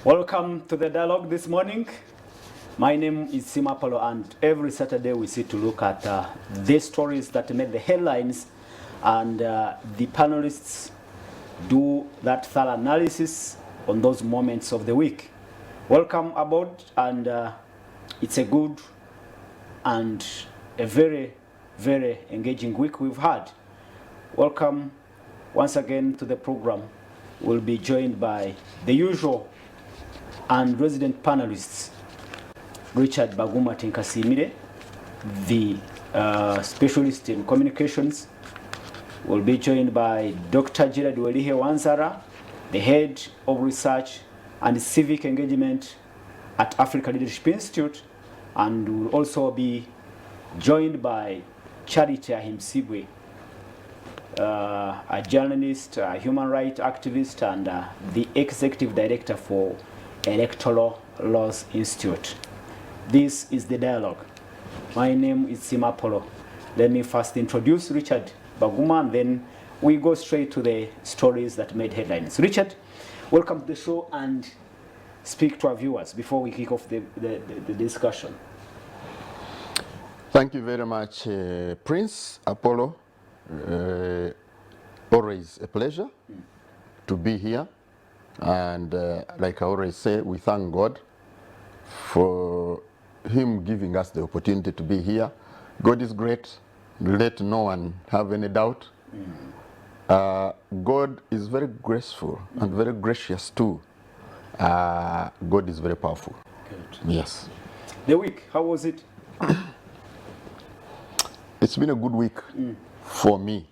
Welcome to the dialogue this morning. My name is Simapolo, and every Saturday we sit to look at the stories that made the headlines, and the panelists do that thorough analysis on those moments of the week. Welcome aboard, and it's a good and a very, very engaging week we've had. Welcome once again to the program. We'll be joined by the usual and resident panelists, Richard Baguma Tenkasimire, the specialist in communications. We'll be joined by Dr. Gerard Welihe Wanzara, the head of research and civic engagement at Africa Leadership Institute, and we'll also be joined by Charity Ahimsibwe, a journalist, a human rights activist, and the executive director for Electoral Laws Institute. This is the dialogue. My name is Simapolo. Let me first introduce Richard Baguma, and then we go straight to the stories that made headlines. Richard, welcome to the show, and speak to our viewers before we kick off the discussion. Thank you very much, Prince Apollo. Always a pleasure to be here. And like I always say, we thank God for Him giving us the opportunity to be here. God is great. Let no one have any doubt. God is very graceful and very gracious too. God is very powerful. Good. Yes. The week, how was it? It's been a good week for me.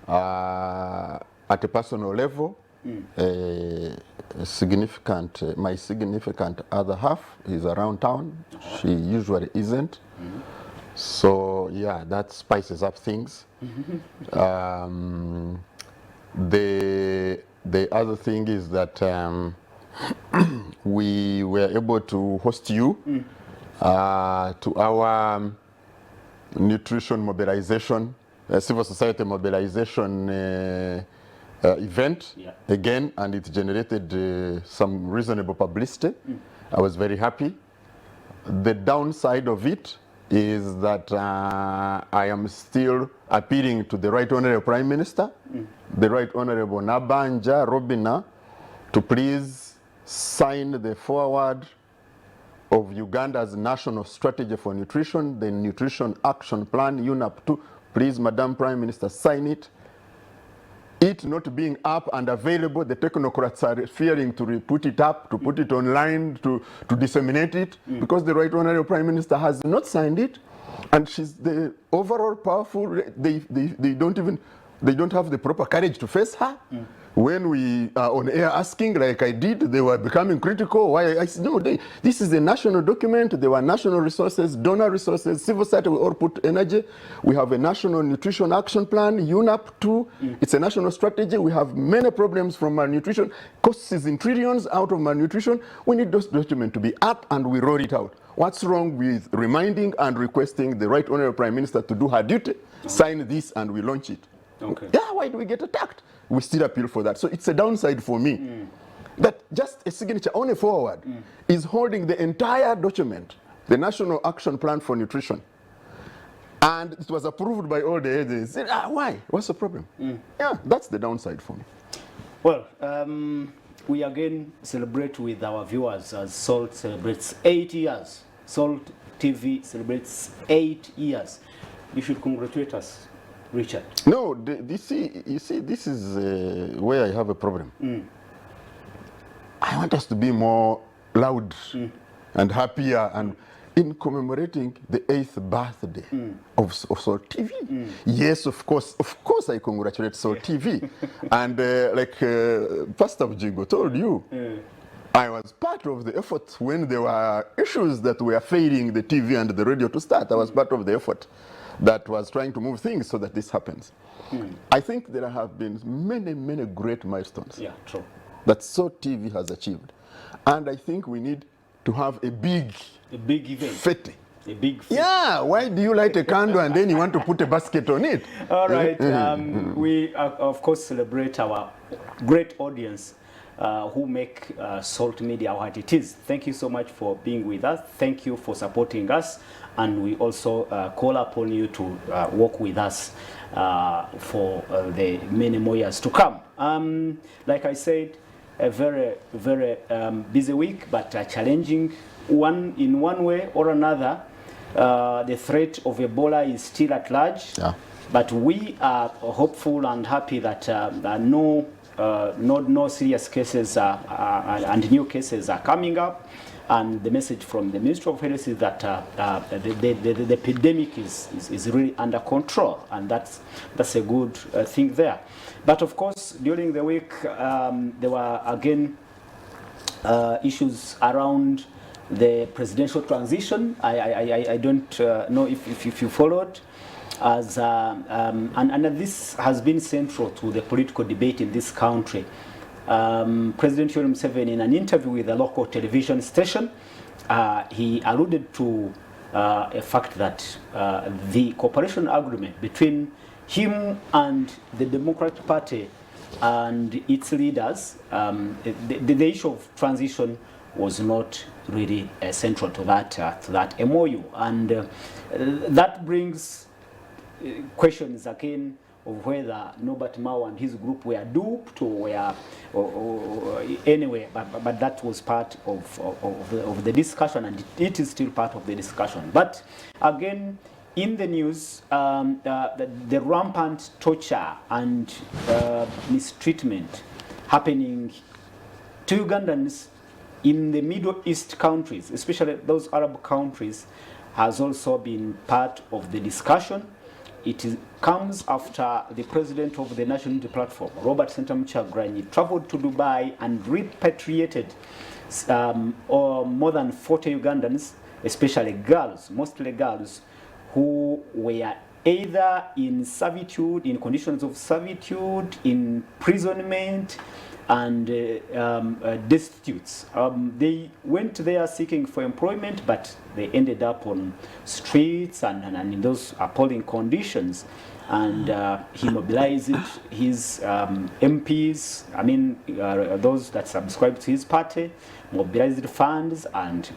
At a personal level, my significant other half is around town. She usually isn't. So yeah, that spices up things. The other thing is that we were able to host you to our nutrition mobilization, civil society mobilization event again, and it generated some reasonable publicity. I was very happy. The downside of it is that I am still appealing to the Right Honorable Prime Minister, the Right Honorable Nabanja Robina, to please sign the forward of Uganda's National Strategy for Nutrition, the Nutrition Action Plan, UNAP 2. Please, Madam Prime Minister, sign it. It not being up and available, the technocrats are fearing to put it up, to put it online, to disseminate it, because the Right Honorable Prime Minister has not signed it, and she's the overall powerful. They don't have the proper courage to face her. When we are on air asking, like I did, they were becoming critical. Why? I said, no, this is a national document. There were national resources, donor resources, civil society, we all put energy. We have a national nutrition action plan, UNAP 2. It's a national strategy. We have many problems from malnutrition. Costs is in trillions out of malnutrition. We need those documents to be up, and we roll it out. What's wrong with reminding and requesting the Right Honorable Prime Minister to do her duty, sign this, and we launch it? Okay. Yeah, why do we get attacked? We still appeal for that. So it's a downside for me. That just a signature on a forward is holding the entire document, the National Action Plan for Nutrition. And it was approved by all the agencies. Why? What's the problem? Yeah, that's the downside for me. Well, we again celebrate with our viewers as SALT celebrates 8 years. SALT TV celebrates 8 years. You should congratulate us, Richard. No, you see, this is where I have a problem. I want us to be more loud and happier, and in commemorating the 8th birthday of Salt TV. Yes, of course, I congratulate Salt TV. And like Pastor Jingo told you, I was part of the effort when there were issues that were failing the TV and the radio to start. I was part of the effort that was trying to move things so that this happens. I think there have been many, many great milestones that Salt TV has achieved. And I think we need to have a big event. Fete. A big fete. Yeah, why do you light a candle and then you want to put a basket on it? All right, we of course celebrate our great audience who make Salt Media what it is. Thank you so much for being with us. Thank you for supporting us. And we also call upon you to work with us for the many more years to come. Like I said, a very, very busy week, but challenging one in one way or another. The threat of Ebola is still at large, but we are hopeful and happy that no serious cases and new cases are coming up. And the message from the Ministry of Health is that the epidemic is really under control, and that's a good thing there. But of course, during the week, there were again issues around the presidential transition. I don't know if you followed, as and this has been central to the political debate in this country. President Yoweri Museveni, in an interview with a local television station, he alluded to a fact that the cooperation agreement between him and the Democratic Party and its leaders, the issue of transition was not really central to that MOU, and that brings questions again of whether Norbert Mao and his group were duped or anyway, but that was part of the discussion, and it is still part of the discussion. But again, in the news, the rampant torture and mistreatment happening to Ugandans in the Middle East countries, especially those Arab countries, has also been part of the discussion. It comes after the president of the National Unity Platform, Robert Sentamu Kyagulanyi, traveled to Dubai and repatriated more than 40 Ugandans, especially girls, mostly girls, who were either in servitude, in conditions of servitude, imprisonment, and destitutes. They went there seeking for employment, but they ended up on streets and in those appalling conditions. And he mobilized his MPs, those that subscribed to his party, mobilized funds, and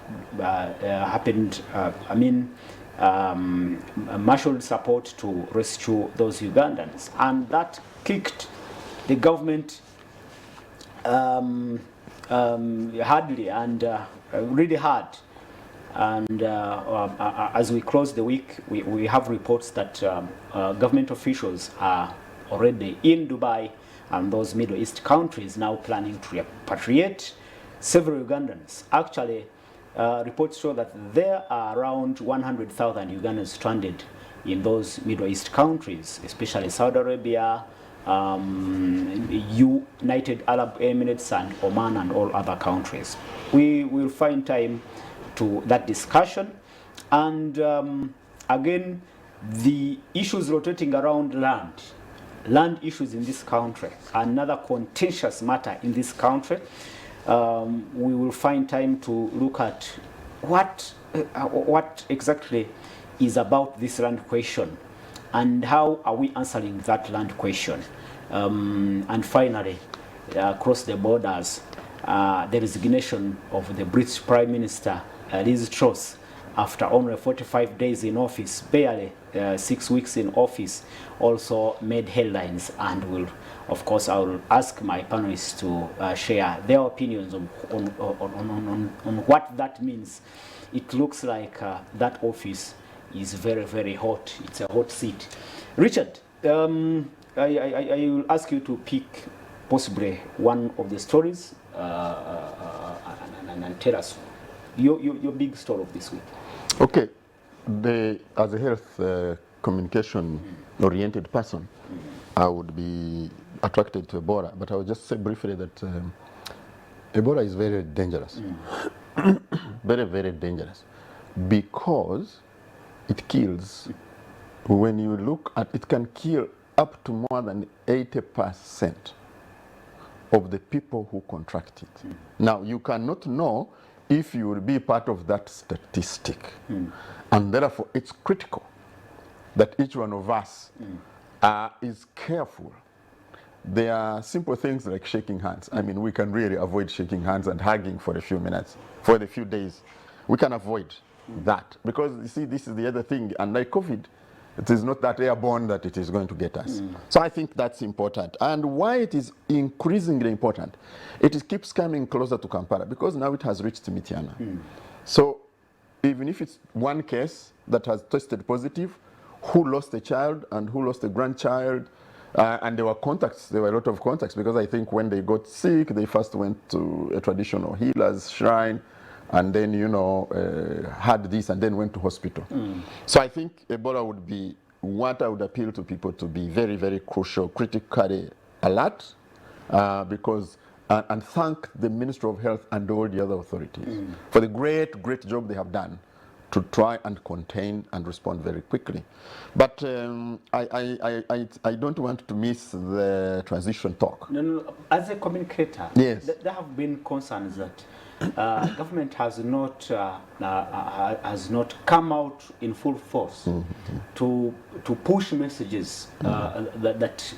marshaled support to rescue those Ugandans. And that kicked the government hardly and really hard. And as we close the week, we have reports that government officials are already in Dubai and those Middle East countries now planning to repatriate several Ugandans. Actually, reports show that there are around 100,000 Ugandans stranded in those Middle East countries, especially Saudi Arabia, United Arab Emirates, and Oman, and all other countries. We will find time to that discussion. And again, the issues rotating around land issues in this country, another contentious matter in this country. We will find time to look at what exactly is about this land question, and how are we answering that land question. And finally, across the borders, the resignation of the British Prime Minister, Liz Truss, after only 45 days in office, barely 6 weeks in office, also made headlines. And of course, I will ask my panelists to share their opinions on what that means. It looks like that office is very, very hot. It's a hot seat. Richard, I will ask you to pick possibly one of the stories and tell us your big story of this week. Okay. As a health communication-oriented person, I would be attracted to Ebola, but I will just say briefly that Ebola is very dangerous. Very, very dangerous, because it kills. When you look at it, can kill up to more than 80% of the people who contract it. Now, you cannot know if you will be part of that statistic. And therefore, it's critical that each one of us is careful there are simple things like shaking hands. I mean, we can really avoid shaking hands and hugging for a few minutes, for a few days. We can avoid that because you see, this is the other thing. Unlike COVID, it is not that airborne that it is going to get us. So I think that's important. And why it is increasingly important, keeps coming closer to Kampala because now it has reached Mityana. So even if it's one case that has tested positive, who lost a child and who lost a grandchild, and there were contacts, there were a lot of contacts because I think when they got sick, they first went to a traditional healer's shrine and then, had this and then went to hospital. So I think Ebola would be what I would appeal to people to be very, very crucial, critically alert, because, and thank the Ministry of Health and all the other authorities for the great, great job they have done to try and contain and respond very quickly. But I don't want to miss the transition talk. No. As a communicator, yes, there have been concerns that government has not come out in full force to push messages that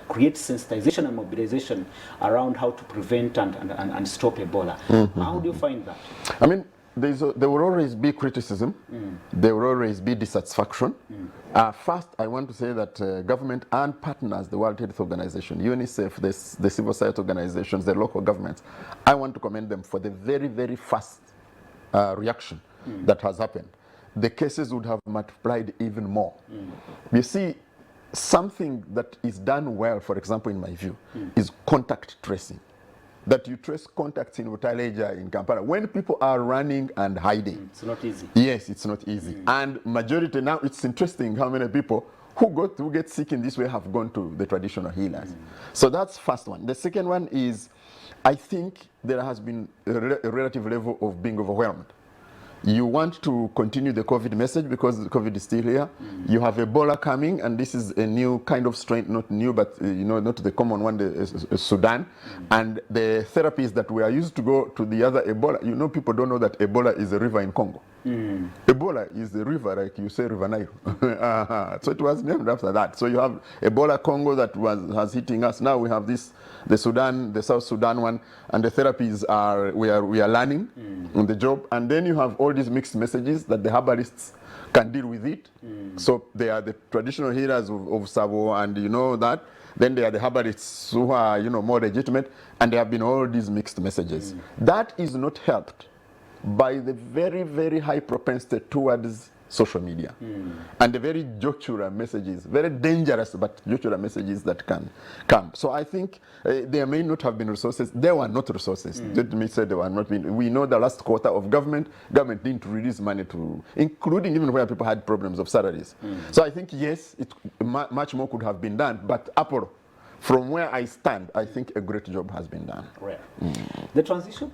create sensitization and mobilization around how to prevent and stop Ebola. How do you find that? I mean, there will always be criticism. There will always be dissatisfaction. First, I want to say that government and partners, the World Health Organization, UNICEF, the civil society organizations, the local governments, I want to commend them for the very, very fast reaction that has happened. The cases would have multiplied even more. You see, something that is done well, for example, in my view, is contact tracing. That you trace contacts in Utaleja, in Kampala, when people are running and hiding. It's not easy. Yes, it's not easy. And majority now, it's interesting how many people who get sick in this way have gone to the traditional healers. So that's first one. The second one is, I think there has been a relative level of being overwhelmed. You want to continue the COVID message because COVID is still here. You have Ebola coming, and this is a new kind of strain, not new, but not the common one, the Sudan. And the therapies that we are used to go to the other Ebola, people don't know that Ebola is a river in Congo. Ebola is the river, like you say, River Nile. So it was named after that. So you have Ebola Congo that has hitting us. Now we have this, the South Sudan one, and the therapies we are learning on the job. And then you have all these mixed messages that the herbalists can deal with it. So they are the traditional healers of Savo, and that. Then they are the herbalists who are more legitimate, and there have been all these mixed messages. That is not helped by the very, very high propensity towards social media and the very jocular messages, very dangerous but jocular messages that can come. So I think there may not have been resources. There were not resources. Let me say there were not been. We know the last quarter of government didn't release money to, including even where people had problems of salaries. So I think, yes, much more could have been done, but Apollo, from where I stand, I think a great job has been done. Right. The transition?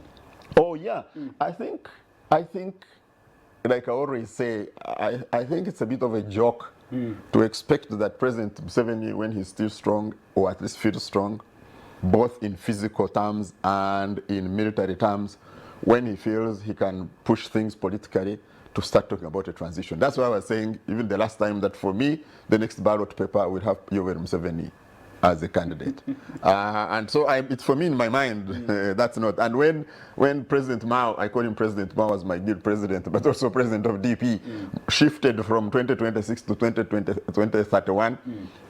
Oh yeah, I think, like I always say, I think it's a bit of a joke to expect that President Museveni, when he's still strong, or at least feels strong, both in physical terms and in military terms, when he feels he can push things politically, to start talking about a transition. That's why I was saying, even the last time, that for me, the next ballot paper will have Yoweri Museveni as a candidate. And so it's for me in my mind, that's not. And when President Mao, I call him President Mao as my dear president, but also president of DP, shifted from 2026 to 2031,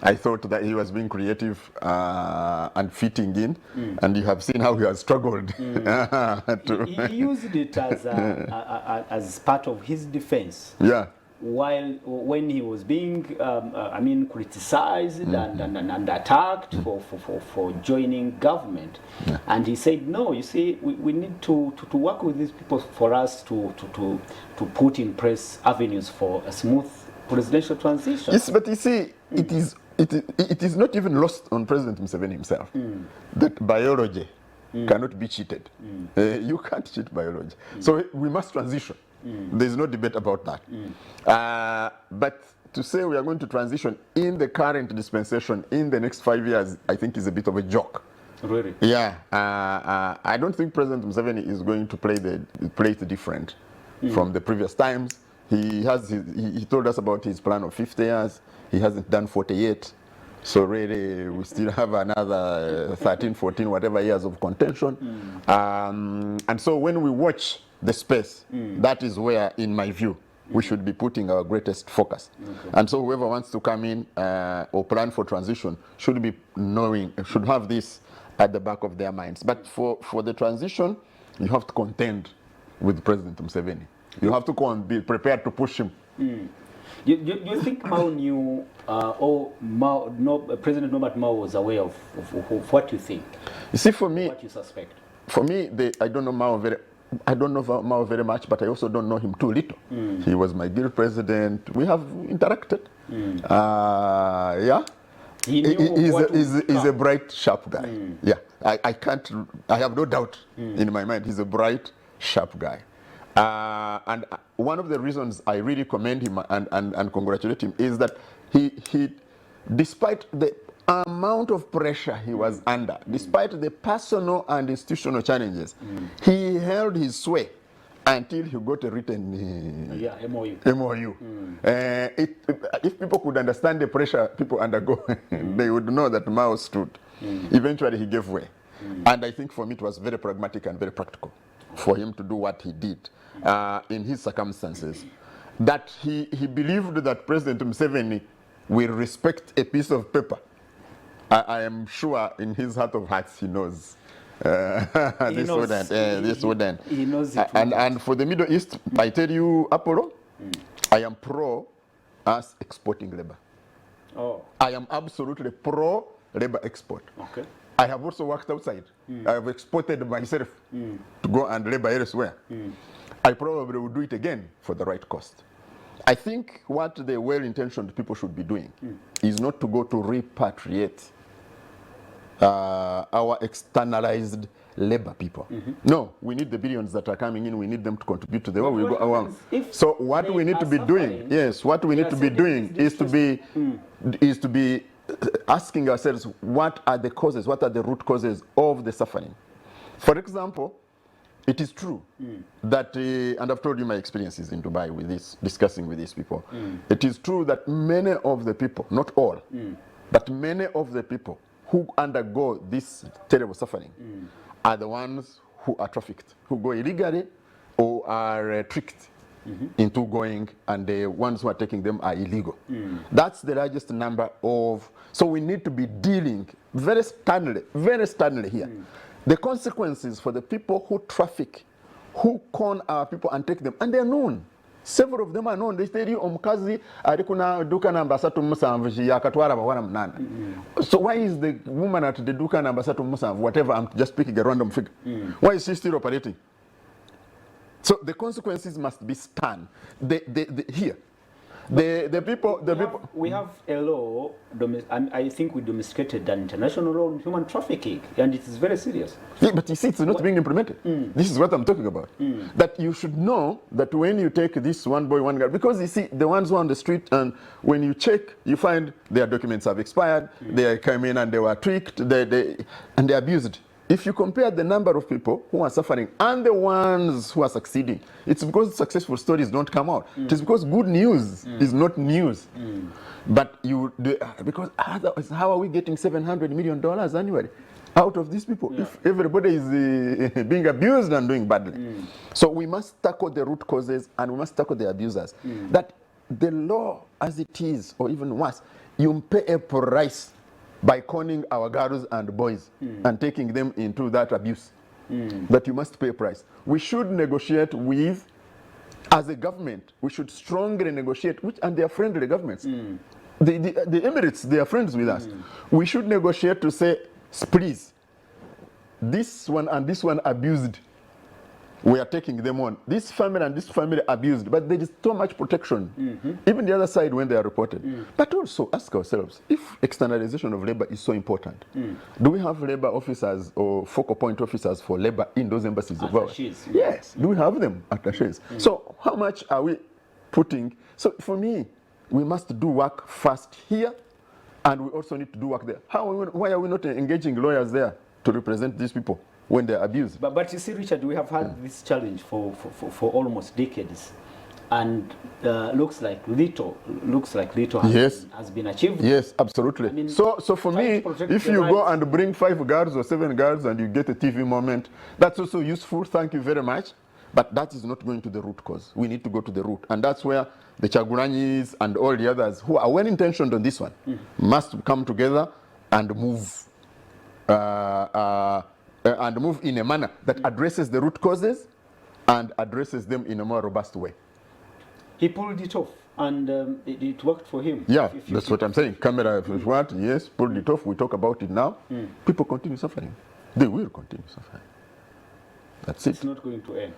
I thought that he was being creative and fitting in, and you have seen how he has struggled. He used it as part of his defense. Yeah. When he was being, criticized and attacked for joining government, and he said, no, you see, we need to work with these people for us to put in place avenues for a smooth presidential transition. Yes, but you see, it is not even lost on President Museveni himself that biology cannot be cheated. You can't cheat biology. So we must transition. There's no debate about that. But to say we are going to transition in the current dispensation in the next 5 years, I think is a bit of a joke. Really? Yeah. I don't think President Museveni is going to play it different from the previous times. He told us about his plan of 50 years. He hasn't done 40 yet. So really, we still have another 13, 14, whatever years of contention. And so when we watch the space, that is where, in my view, we should be putting our greatest focus. And so whoever wants to come in or plan for transition should be knowing, should have this at the back of their minds. But for the transition, you have to contend with President Museveni. You have to be prepared to push him. You think Mao knew, or President Norbert Mao was aware of what you think? You see, for me, what you suspect? For me, I don't know Mao very much, but I also don't know him too little. He was my guild president. We have interacted. Yeah. He's a bright, sharp guy. Yeah. I have no doubt in my mind he's a bright, sharp guy. And one of the reasons I really commend him and congratulate him is that he despite the amount of pressure he was under, despite the personal and institutional challenges, he held his sway until he got a written MOU. If people could understand the pressure people undergo, they would know that Mao stood. Eventually he gave way. And I think for me it was very pragmatic and very practical for him to do what he did in his circumstances. That he believed that President Museveni will respect a piece of paper. I am sure in his heart of hearts he knows. This wouldn't. He knows it. And for the Middle East, I tell you, Apollo, I am pro us exporting labor. Oh. I am absolutely pro labor export. Okay. I have also worked outside. I have exported myself to go and labor elsewhere. I probably will do it again for the right cost. I think what the well-intentioned people should be doing is not to go to repatriate our externalized labor people. No, we need the billions that are coming in. We need them to contribute to the way we go along. So what we need to be doing, what we need to be doing is to be asking ourselves, what are the causes, what are the root causes of the suffering? For example, it is true that, and I've told you my experiences in Dubai with this, discussing with these people. It is true that many of the people, not all, but many of the people who undergo this terrible suffering are the ones who are trafficked, who go illegally or are tricked into going, and the ones who are taking them are illegal. That's the largest number of, so we need to be dealing very sternly here. The consequences for the people who traffic, who con our people and take them, and they're known. Several of them are known. They tell you, omukazi alikuna duka namba 37 yakatwara bawara 8. So why is the woman at the duka namba 37, whatever, I'm just picking a random figure, why is she still operating? So the consequences must be stern. Here, the people. We have a law. I think we domesticated an international law on human trafficking, and it is very serious. Yeah, but you see, it's not being implemented. This is what I'm talking about. That you should know that when you take this one boy, one girl, because you see, the ones who are on the street, and when you check, you find their documents have expired. They came in and they were tricked. And they're abused. If you compare the number of people who are suffering and the ones who are succeeding, it's because successful stories don't come out. It is because good news is not news. But because otherwise, how are we getting $700 million annually out of these people if everybody is being abused and doing badly? So we must tackle the root causes and we must tackle the abusers. That the law as it is, or even worse, you pay a price by conning our girls and boys and taking them into that abuse, that you must pay a price. We should negotiate with, as a government, we should strongly negotiate, and they are friendly governments. The Emirates, they are friends with us. We should negotiate to say, please, this one and this one abused, we are taking them on. This family and this family abused, but there is so much protection. Even the other side when they are reported. But also ask ourselves, if externalization of labor is so important, do we have labor officers or focal point officers for labor in those embassies of ours? Yes. Do we have them attachés? So how much are we putting? So for me, we must do work first here, and we also need to do work there. Why are we not engaging lawyers there to represent these people when they're abused? But you see, Richard, we have had this challenge for almost decades. and looks like little Yes. has been achieved. Yes, absolutely. I mean, so for trying me, to protect if the you go rights- and bring 5 guards or 7 guards and you get a TV moment, that's also useful. Thank you very much. But that is not going to the root cause. We need to go to the root. And that's where the Chaguranyis and all the others who are well intentioned on this one must come together and move in a manner that addresses the root causes and addresses them in a more robust way. He pulled it off, and it worked for him. Yeah, that's what I'm saying. Camera, what? Yes, pulled it off. We talk about it now. People continue suffering. They will continue suffering. That's it. It's not going to end.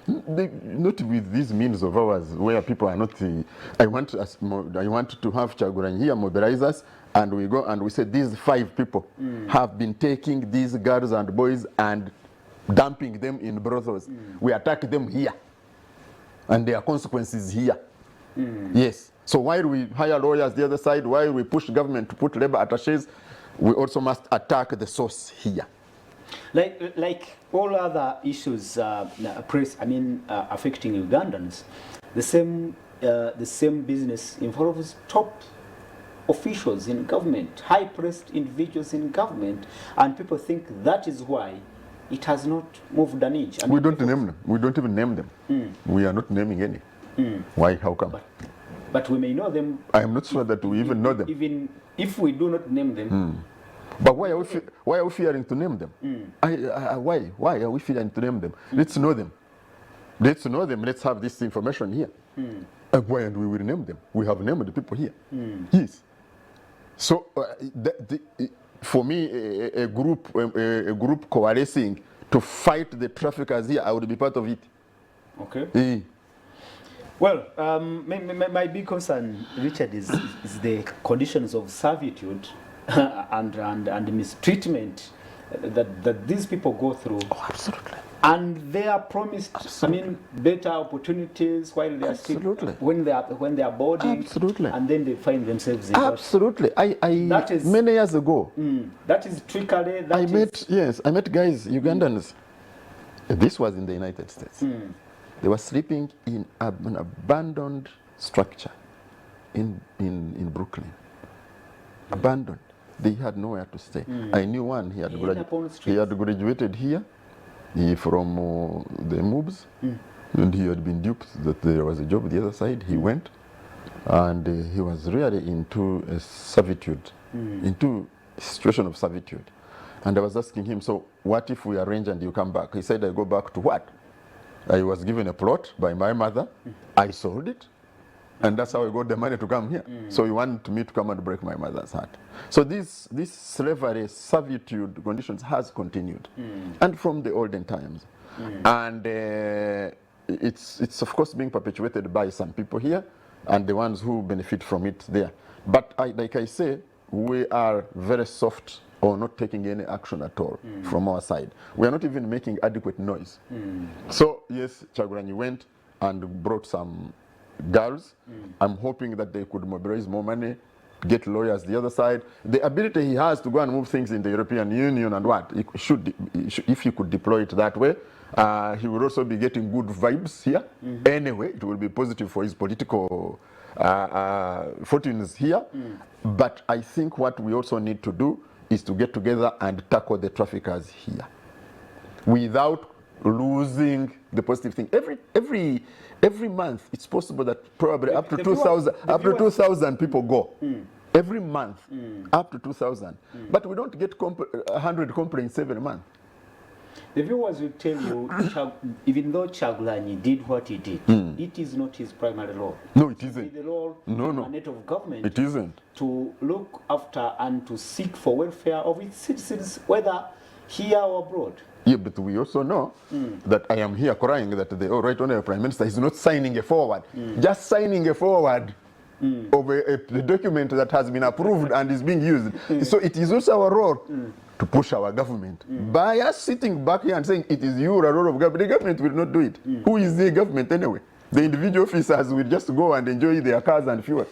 Not with these means of ours, where people are not. I want to have Chaguranyi here mobilize us, and we go and we say these 5 people have been taking these girls and boys and dumping them in brothels. We attack them here, and there are consequences here. Yes. So while we hire lawyers the other side, while we push government to put labor attaches, we also must attack the source here. Like all other issues, affecting Ugandans, the same business involves top officials in government, high-placed individuals in government, and people think that is why it has not moved an inch. We don't name them. We don't even name them. We are not naming any. Why? How come? But we may know them. I am not sure that we even know them. Even if we do not name them. But why are we fearing to name them? Why are we fearing to name them? Let's know them. Let's know them. Let's have this information here. And why and we will name them? We have named the people here. Yes. So for me, a group coalescing to fight the traffickers here, I would be part of it. Okay. Well, my big concern, Richard, is the conditions of servitude and mistreatment that these people go through. Oh, absolutely. And they are promised, better opportunities while they are still, when they are boarding. Absolutely. And then they find themselves in absolutely. That is many years ago. That is trickery. I met guys, Ugandans. This was in the United States. They were sleeping in an abandoned structure in Brooklyn. Abandoned. They had nowhere to stay. I knew one. He had graduated here from the MUBs, and he had been duped that there was a job the other side. He went, and he was really into a servitude, into a situation of servitude. And I was asking him, so what if we arrange and you come back? He said, I go back to what? I was given a plot by my mother. I sold it. And that's how I got the money to come here. So you want me to come and break my mother's heart. So this slavery, servitude conditions has continued. And from the olden times. And it's of course being perpetuated by some people here and the ones who benefit from it there. But like I say, we are very soft or not taking any action at all from our side. We are not even making adequate noise. So yes, Chaguranyi went and brought some girls. I'm hoping that they could mobilize more money, get lawyers the other side. The ability he has to go and move things in the European Union and what, if he could deploy it that way, he will also be getting good vibes here. Anyway, it will be positive for his political fortunes here. But I think what we also need to do is to get together and tackle the traffickers here without losing the positive thing. Every month, it's possible that probably up to 2,000 people go. Every month, up to 2,000. But we don't get 100 complaints every month. The viewers will tell you, even though Chaguranyi did what he did, it is not his primary role. No, it isn't. It is the role of government. It isn't. To look after and to seek for welfare of its citizens, whether here or abroad. Yeah, but we also know that I am here crying that the Right Honourable Prime Minister is not signing a forward. Just signing a forward of a document that has been approved and is being used. So it is also our role to push our government. By us sitting back here and saying it is your role of government, the government will not do it. Who is the government anyway? The individual officers will just go and enjoy their cars and fuel.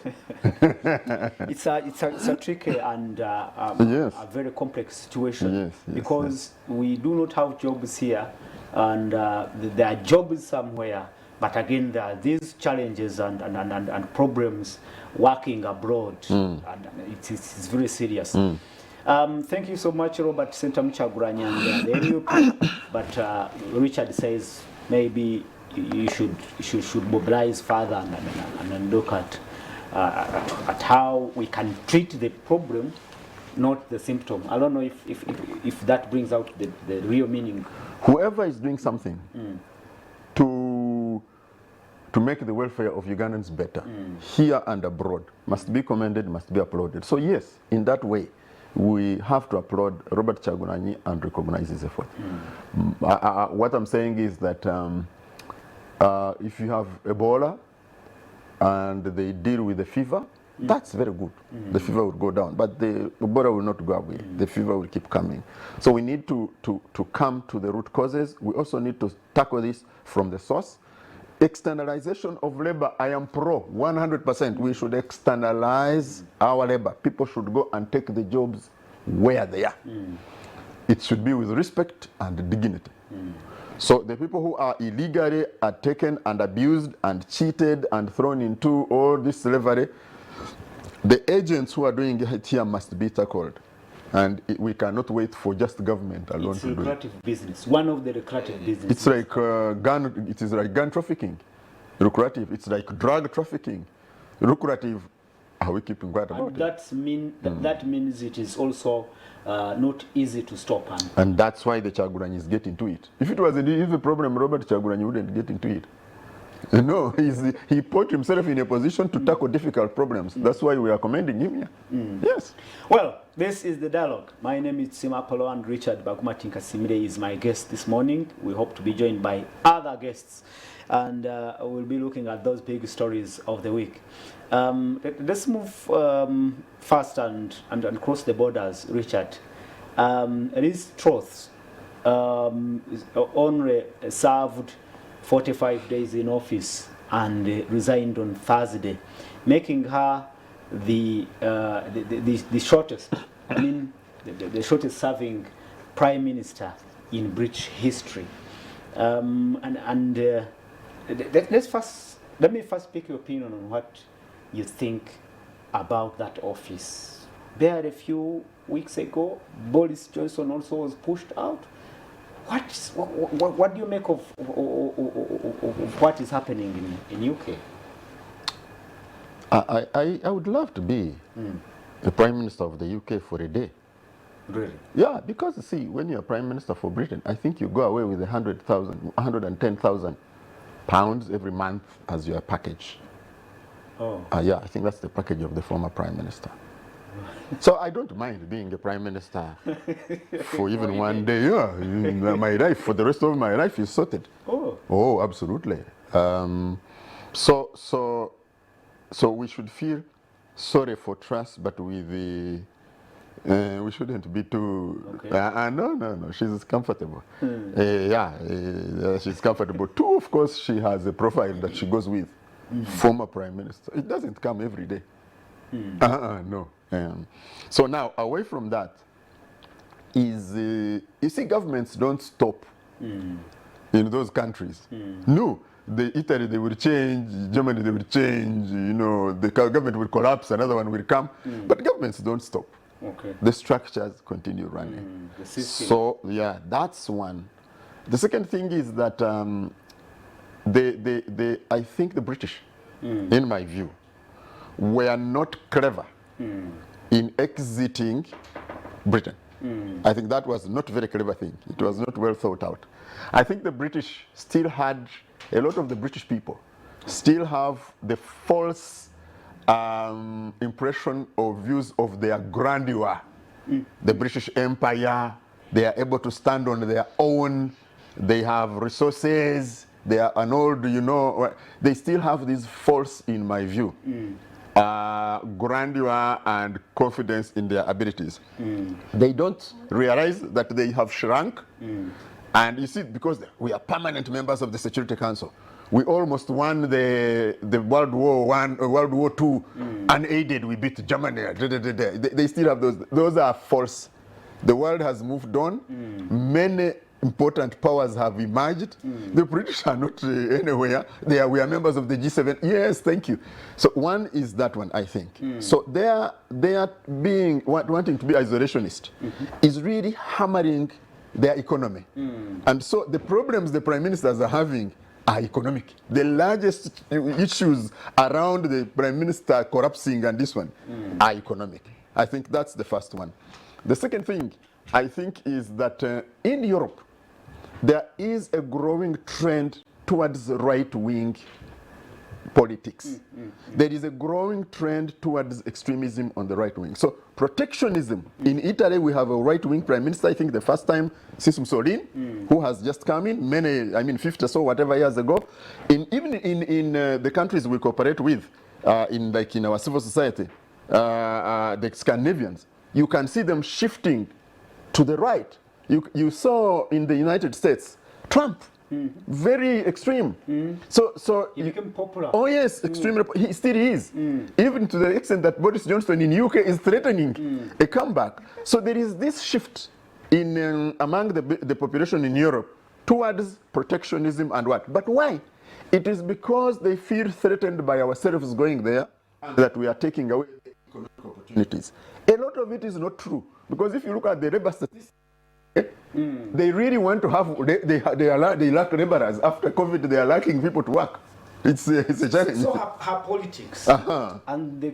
It's a tricky and a very complex situation because we do not have jobs here, and there are jobs somewhere But again, there are these challenges and problems working abroad, and it's very serious. Thank you so much, Robert Sentam Chaguranyi and the NUP. But Richard says maybe you should mobilize further and look at how we can treat the problem, not the symptom. I don't know if that brings out the real meaning. Whoever is doing something to make the welfare of Ugandans better, here and abroad, must be commended, must be applauded. So yes, in that way, we have to applaud Robert Chaguranyi and recognize his effort. What I'm saying is that if you have Ebola and they deal with the fever, that's very good. The fever will go down, but the Ebola will not go away. The fever will keep coming. So we need to come to the root causes. We also need to tackle this from the source. Externalization of labor, I am pro 100%. We should externalize our labor. People should go and take the jobs where they are. It should be with respect and dignity. So the people who are illegally are taken and abused and cheated and thrown into all this slavery, the agents who are doing it here must be tackled. And we cannot wait for just government alone to do it. It's lucrative business. One of the lucrative businesses. It's like it is like gun trafficking. Lucrative. It's like drug trafficking. Lucrative. Are we keeping quiet about it? That means it is also not easy to stop. And that's why the Chaguranyi is getting to it. If it was a problem, Robert Chaguranyi wouldn't get into it. No, he put himself in a position to tackle difficult problems. That's why we are commending him here. Yes. Well, this is The Dialogue. My name is Sima Polo, and Richard Bagumatinka Simire is my guest this morning. We hope to be joined by other guests, and we'll be looking at those big stories of the week. Let's move fast and cross the borders, Richard. Liz Truss only served 45 days in office and resigned on Thursday, making her the shortest, the shortest serving prime minister in British history. Let me first pick your opinion on what you think about that office. There a few weeks ago, Boris Johnson also was pushed out. What do you make of what is happening in UK? I would love to be the Prime Minister of the UK for a day. Really? Yeah, because see, when you're Prime Minister for Britain, I think you go away with 110,000 pounds every month as your package. Oh. Yeah, I think that's the package of the former Prime Minister. So I don't mind being a Prime Minister for even one day. Yeah, my life, for the rest of my life is sorted. Oh, absolutely. So we should feel sorry for Truss, but with the we shouldn't be too. Okay. No. She's comfortable. She's comfortable too. Of course, she has a profile that she goes with. Former Prime Minister. It doesn't come every day. No. So now, away from that, is you see, governments don't stop in those countries. No, Italy they will change, Germany they will change. You know, the government will collapse, another one will come, but governments don't stop. Okay. The structures continue running. The system. So yeah, that's one. The second thing is that I think the British, in my view, were not clever in exiting Britain. I think that was not a very clever thing. It was not well thought out. I think the British still had, a lot of the British people still have the false impression or views of their grandeur. The British Empire, they are able to stand on their own, they have resources, they are an old, you know, they still have this false, in my view, grandeur and confidence in their abilities. They don't realize that they have shrunk. And you see, because we are permanent members of the Security Council, we almost won the World War I, World War II, unaided. We beat Germany. They still have those. Those are false. The world has moved on. Many important powers have emerged. The British are not anywhere. We are members of the G7. Yes, thank you. So one is that one, I think. So they are wanting to be isolationist is really hammering their economy. And so the problems the prime ministers are having are economic. The largest issues around the prime minister collapsing and this one are economic. I think that's the first one. The second thing I think is that in Europe, there is a growing trend towards right-wing politics. There is a growing trend towards extremism on the right wing. So protectionism. In Italy, we have a right-wing prime minister, I think the first time since Mussolini, who has just come in, 50 or so, whatever years ago. Even in the countries we cooperate with, in our civil society, the Scandinavians, you can see them shifting to the right. You saw in the United States, Trump, very extreme. So he became popular. Oh yes, extreme. He still is. Even to the extent that Boris Johnson in UK is threatening a comeback. So there is this shift in among the population in Europe towards protectionism and what. But why? It is because they feel threatened by ourselves going there that we are taking away economic opportunities. A lot of it is not true, because if you look at the labor statistics, they really want to have, they lack laborers. After COVID, they are lacking people to work. It's a challenge. So her politics and the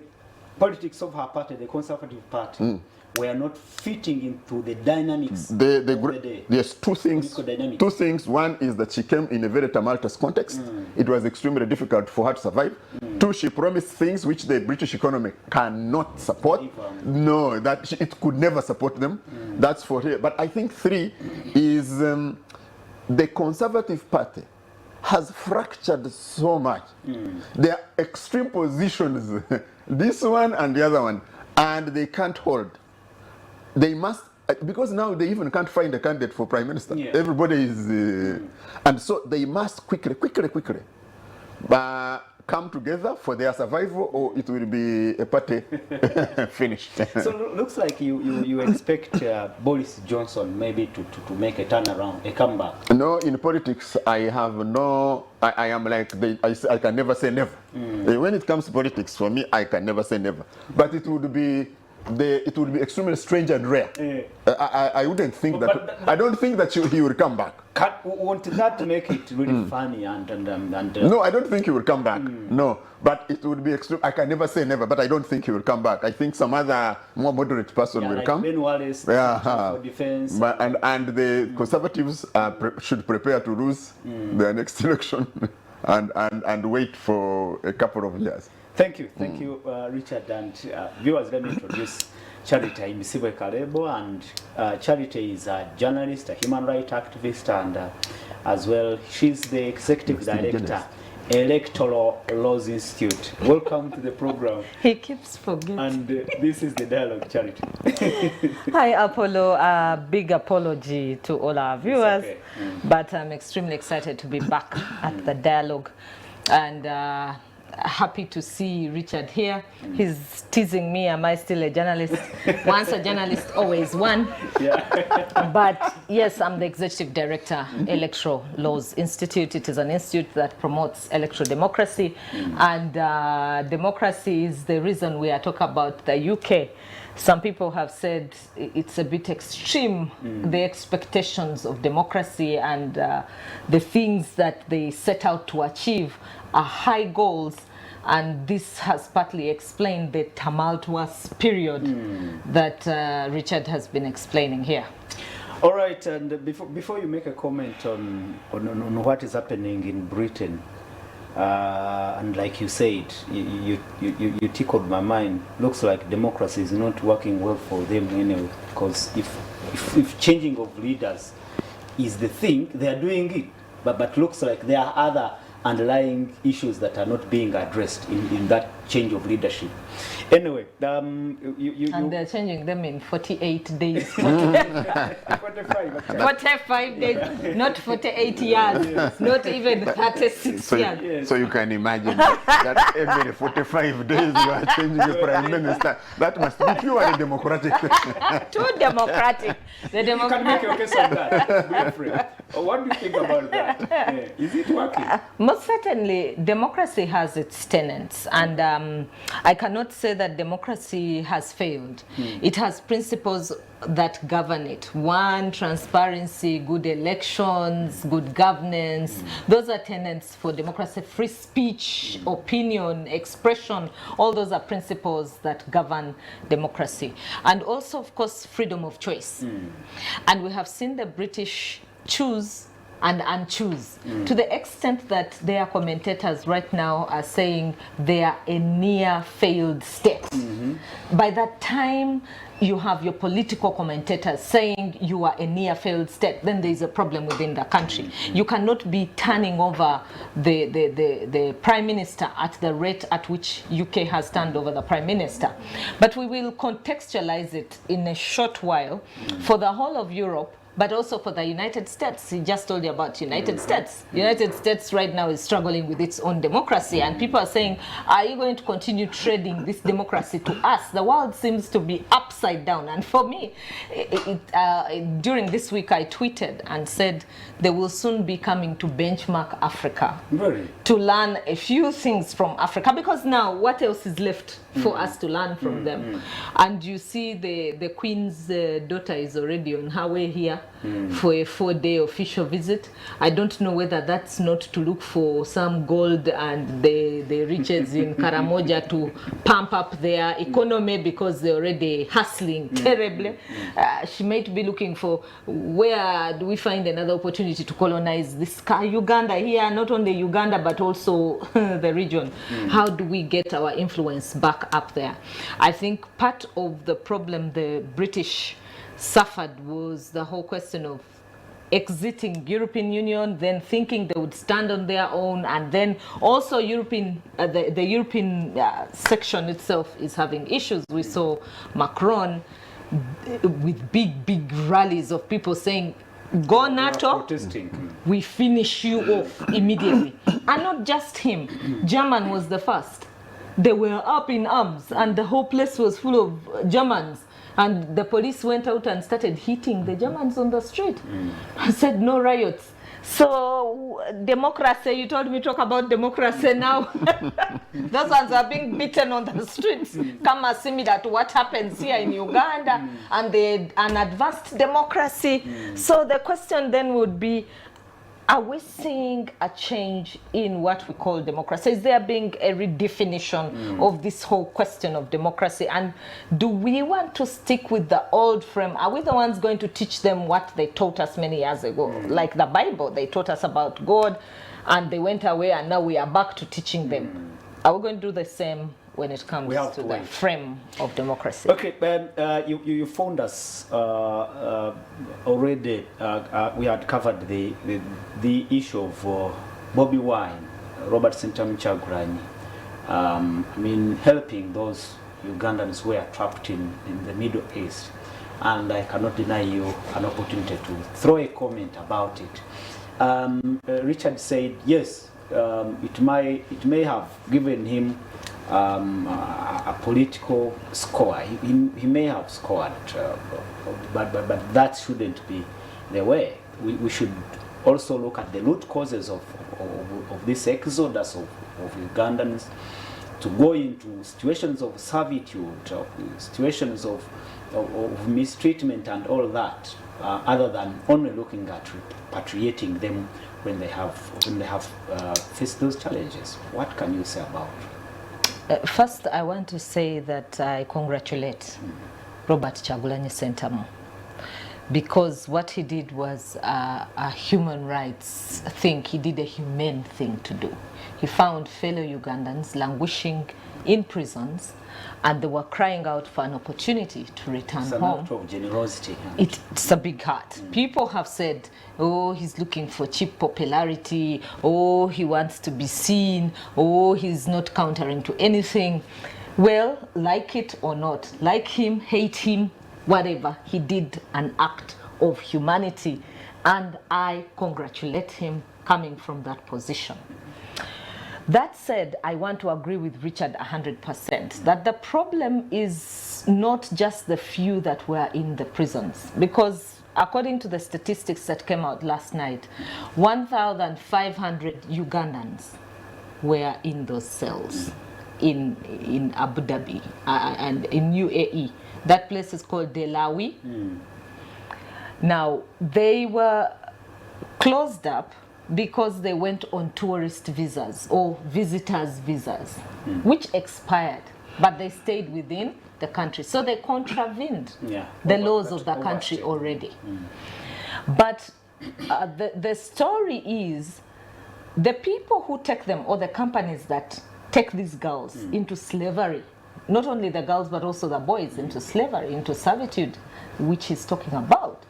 politics of her party, the Conservative Party, were not fitting into the dynamics of the day. There's two things. Two things. One is that she came in a very tumultuous context. It was extremely difficult for her to survive. Two, she promised things which the British economy cannot support. No, that it could never support them. That's for her. But I think three is the Conservative Party has fractured so much. Their extreme positions, this one and the other one, and they can't hold. They must, because now they even can't find a candidate for prime minister. Yeah. Everybody is, and so they must quickly come together for their survival, or it will be a party finished. So looks like you expect Boris Johnson maybe to make a turnaround, a comeback. No, in politics I have no. I am like I can never say never. When it comes to politics, for me, I can never say never. But it would be. It would be extremely strange and rare. I wouldn't think that. I don't think that he will come back. Won't that make it really funny and No, I don't think he will come back. No, but it would be extreme. I can never say never, but I don't think he will come back. I think some other more moderate person will like come. Ben Wallace, for defense. But, and the Conservatives should prepare to lose their next election and wait for a couple of years. Thank you, Richard. And viewers, let me introduce Charity Imisiwe Kalebo. And Charity is a journalist, a human rights activist, and as well, she's the executive director, Electoral Laws Institute. Welcome to the program. He keeps forgetting. And this is the dialogue, Charity. Hi, Apollo. A big apology to all our viewers, but I'm extremely excited to be back at the dialogue, and happy to see Richard here. He's teasing me, am I still a journalist? Once a journalist, always one. Yeah. But yes, I'm the executive director, Electoral Laws Institute. It is an institute that promotes electoral democracy. And democracy is the reason we are talking about the UK. Some people have said it's a bit extreme, the expectations of democracy and the things that they set out to achieve are high goals, and this has partly explained the tumultuous period that Richard has been explaining here. All right, and before you make a comment on what is happening in Britain, and like you said, you tickled my mind. Looks like democracy is not working well for them anyway, because if changing of leaders is the thing, they are doing it, but looks like there are other underlying issues that are not being addressed in that change of leadership. Anyway, and they're changing them in 48 days. 45 days, not 48 years, not even 36 years. Yes. So you can imagine that every 45 days you are changing the prime minister. That must be purely democratic. Too democratic. You can make your case on that. Be afraid. What do you think about that? Is it working? Most certainly, democracy has its tenets, and I cannot say that democracy has failed. It has principles that govern it. One, transparency, good elections, good governance. Those are tenets for democracy. Free speech, opinion, expression, all those are principles that govern democracy. And also, of course, freedom of choice. And we have seen the British choose and unchoose, to the extent that their commentators right now are saying they are a near failed state. By that time you have your political commentators saying you are a near failed state, then there is a problem within the country. You cannot be turning over the prime minister at the rate at which UK has turned over the prime minister. But we will contextualize it in a short while for the whole of Europe, but also for the United States. He just told you about United States. United States right now is struggling with its own democracy, and people are saying, are you going to continue trading this democracy to us? The world seems to be upside down. And for me, during this week I tweeted and said they will soon be coming to benchmark Africa. Really? To learn a few things from Africa, because now what else is left for us to learn from them? And you see the Queen's daughter is already on her way here for a 4-day official visit. I don't know whether that's not to look for some gold and the riches in Karamoja to pump up their economy, because they're already hustling terribly. She might be looking for, where do we find another opportunity to colonize this Uganda here, not only Uganda but also the region. How do we get our influence back up there? I think part of the problem the British suffered was the whole question of exiting European Union, then thinking they would stand on their own, and then also European the European section itself is having issues. We saw Macron with big rallies of people saying, go NATO, we finish you off immediately. And not just him, German was the first. They were up in arms and the whole place was full of Germans. And the police went out and started hitting the Germans on the street. I said, no riots. So, democracy, you told me talk about democracy now. Those ones are being beaten on the streets. Come similar to what happens here in Uganda, and an advanced democracy. So the question then would be, are we seeing a change in what we call democracy? Is there being a redefinition of this whole question of democracy? And do we want to stick with the old frame? Are we the ones going to teach them what they taught us many years ago? Like the Bible, they taught us about God and they went away, and now we are back to teaching them. Are we going to do the same when it comes to the frame of democracy? Okay, you phoned us already. We had covered the issue of Bobi Wine, Robert Sentamu Kyagulanyi. I mean, helping those Ugandans who are trapped in the Middle East. And I cannot deny you an opportunity to throw a comment about it. Richard said, yes, it may have given him a political score. He may have scored, but that shouldn't be the way. We should also look at the root causes of this exodus of Ugandans to go into situations of servitude, situations of mistreatment and all that, other than only looking at repatriating them when they have faced those challenges. What can you say about it? First, I want to say that I congratulate Robert Kyagulanyi Sentamu. because what he did was a human rights thing. He did a humane thing to do. He found fellow Ugandans languishing in prisons, and they were crying out for an opportunity to return home. It's an act of generosity. It's a big heart. People have said, oh, he's looking for cheap popularity, oh, he wants to be seen, oh, he's not countering to anything. Well, like it or not, like him, hate him, whatever, he did an act of humanity, and I congratulate him coming from that position. That said, I want to agree with Richard 100% that the problem is not just the few that were in the prisons, because according to the statistics that came out last night, 1,500 Ugandans were in those cells in Abu Dhabi and in UAE. That place is called Delawi. Now, they were closed up because they went on tourist visas or visitors visas, which expired, but they stayed within the country. So they contravened the laws of the country already. But the story is the people who take them, or the companies that take these girls into slavery, not only the girls but also the boys into slavery, into servitude, which he's talking about,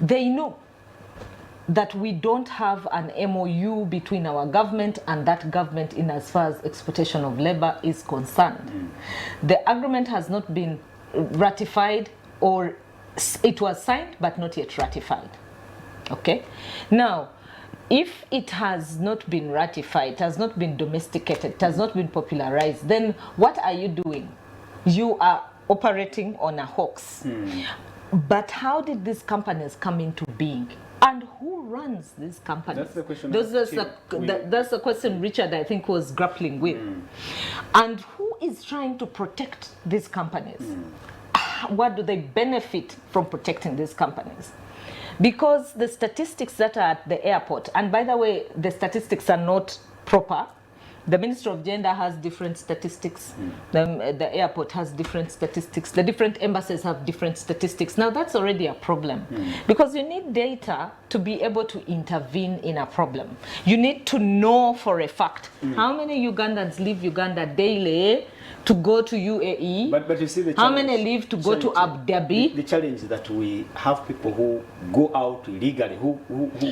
they know that we don't have an MOU between our government and that government in as far as exploitation of labor is concerned. The agreement has not been ratified, or it was signed but not yet ratified. Okay? Now, if it has not been ratified, it has not been domesticated, it has not been popularized, then what are you doing? You are operating on a hoax. But how did these companies come into being? And who runs these companies? That's the question. That's the question Richard, I think, was grappling with. And who is trying to protect these companies? What do they benefit from protecting these companies? Because the statistics that are at the airport, and by the way, the statistics are not proper. The Ministry of Gender has different statistics. The airport has different statistics. The different embassies have different statistics. Now, that's already a problem because you need data to be able to intervene in a problem. You need to know for a fact how many Ugandans leave Uganda daily to go to UAE. But you see the challenge. How many leave to go to Abu Dhabi? The challenge is that we have people who go out illegally, who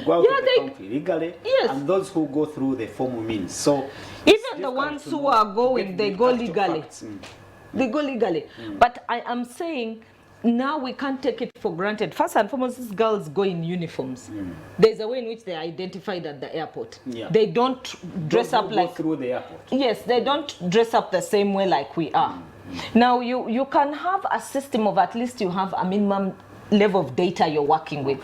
go out of the country illegally, and those who go through the formal means. So even the ones who are going, they go legally. They go legally. But I am saying now we can't take it for granted. First and foremost, these girls go in uniforms. There's a way in which they are identified at the airport. They don't dress up like through the airport. Yes, they don't dress up the same way like we are. Now you can have a system of at least you have a minimum level of data you're working with,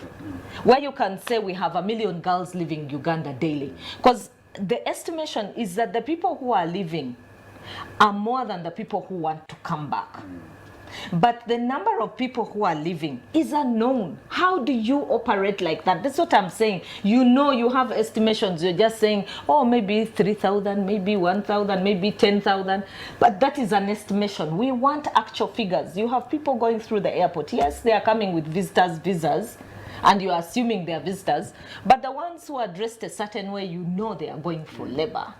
where you can say we have 1 million girls leaving Uganda daily, because the estimation is that the people who are leaving are more than the people who want to come back. But the number of people who are leaving is unknown. How do you operate like that? That's what I'm saying. You know, you have estimations. You're just saying, oh, maybe 3,000, maybe 1,000, maybe 10,000. But that is an estimation. We want actual figures. You have people going through the airport. Yes, they are coming with visitors' visas, and you're assuming they're visitors. But the ones who are dressed a certain way, you know they are going for labor.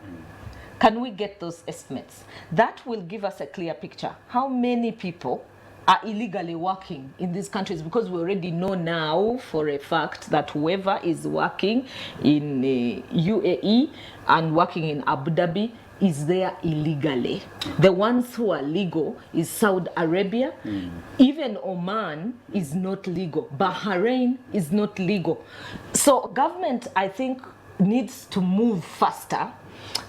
Can we get those estimates? That will give us a clear picture. How many people are illegally working in these countries? Because we already know now for a fact that whoever is working in UAE and working in Abu Dhabi is there illegally. The ones who are legal is Saudi Arabia. Even Oman is not legal. Bahrain is not legal. So government, I think, needs to move faster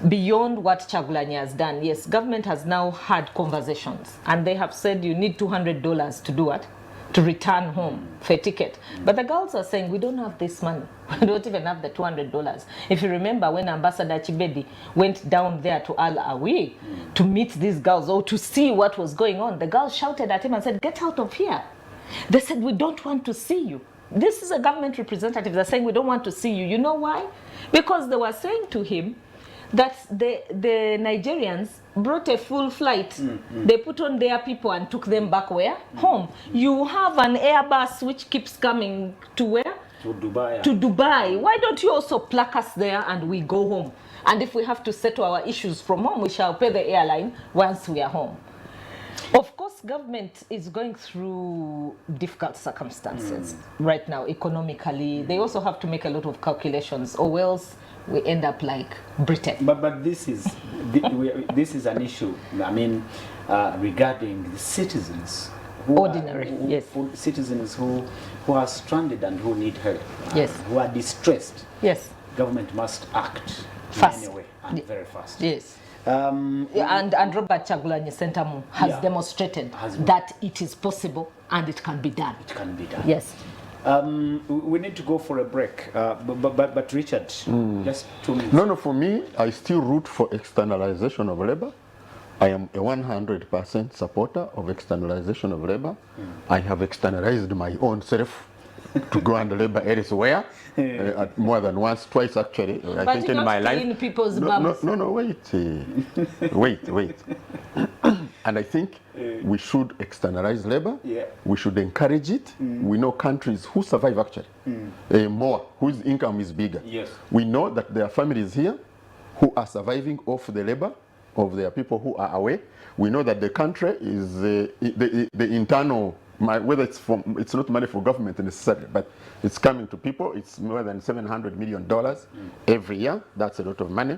beyond what Chagulanyi has done. Yes, government has now had conversations, and they have said you need $200 to do what? To return home for a ticket. But the girls are saying, we don't have this money. We don't even have the $200. If you remember when Ambassador Chibedi went down there to Al Awi to meet these girls or to see what was going on, the girls shouted at him and said, get out of here. They said, we don't want to see you. This is a government representative. They're saying, we don't want to see you. You know why? Because they were saying to him that the Nigerians brought a full flight. They put on their people and took them back where? Home. You have an Airbus which keeps coming to where? To Dubai. To Dubai. Why don't you also pluck us there and we go home? And if we have to settle our issues from home, we shall pay the airline once we are home. Of course, government is going through difficult circumstances right now, economically. They also have to make a lot of calculations, or else we end up like Britain. But this is this is an issue. I mean, regarding the citizens, citizens who are stranded and who need help, who are distressed. Yes, government must act fast, anyway, and very fast. Yes. And Robert Chagulanyi Sentamu has demonstrated that it is possible and it can be done. It can be done. Yes. We need to go for a break. But Richard, just 2 minutes. No, for me, I still root for externalization of labor. I am a 100% supporter of externalization of labor. I have externalized my own self to go and labor elsewhere, more than once, twice actually. But I think in my life. In people's bums. No, wait. And I think we should externalize labor. Yeah. We should encourage it. We know countries who survive actually more, whose income is bigger. Yes. We know that there are families here who are surviving off the labor of their people who are away. We know that the country is the internal, whether it's not money for government necessarily, but it's coming to people. It's more than $700 million every year. That's a lot of money.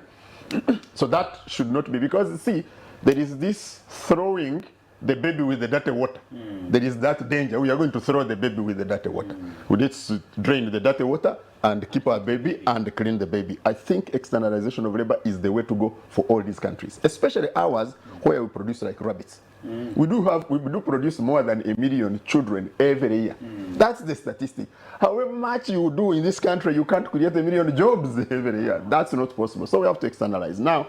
So that should not be, because see, there is this throwing the baby with the dirty water. There is that danger. We are going to throw the baby with the dirty water. We need to drain the dirty water and keep our baby and clean the baby. I think externalization of labor is the way to go for all these countries, especially ours, where we produce like rabbits. We do produce more than 1 million children every year. That's the statistic. However much you do in this country, you can't create 1 million jobs every year. That's not possible. So we have to externalize. Now,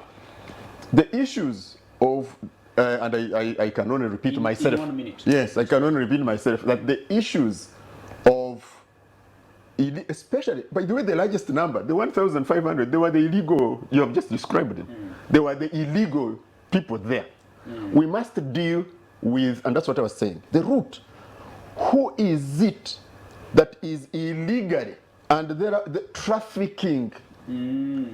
the issues of and I can only repeat myself. In 1 minute. Yes, I can only repeat myself that the issues of, especially, by the way, the largest number, the 1,500, they were the illegal, you have just described them. They were the illegal people there. We must deal with, and that's what I was saying, the root. Who is it that is illegally, and there are the trafficking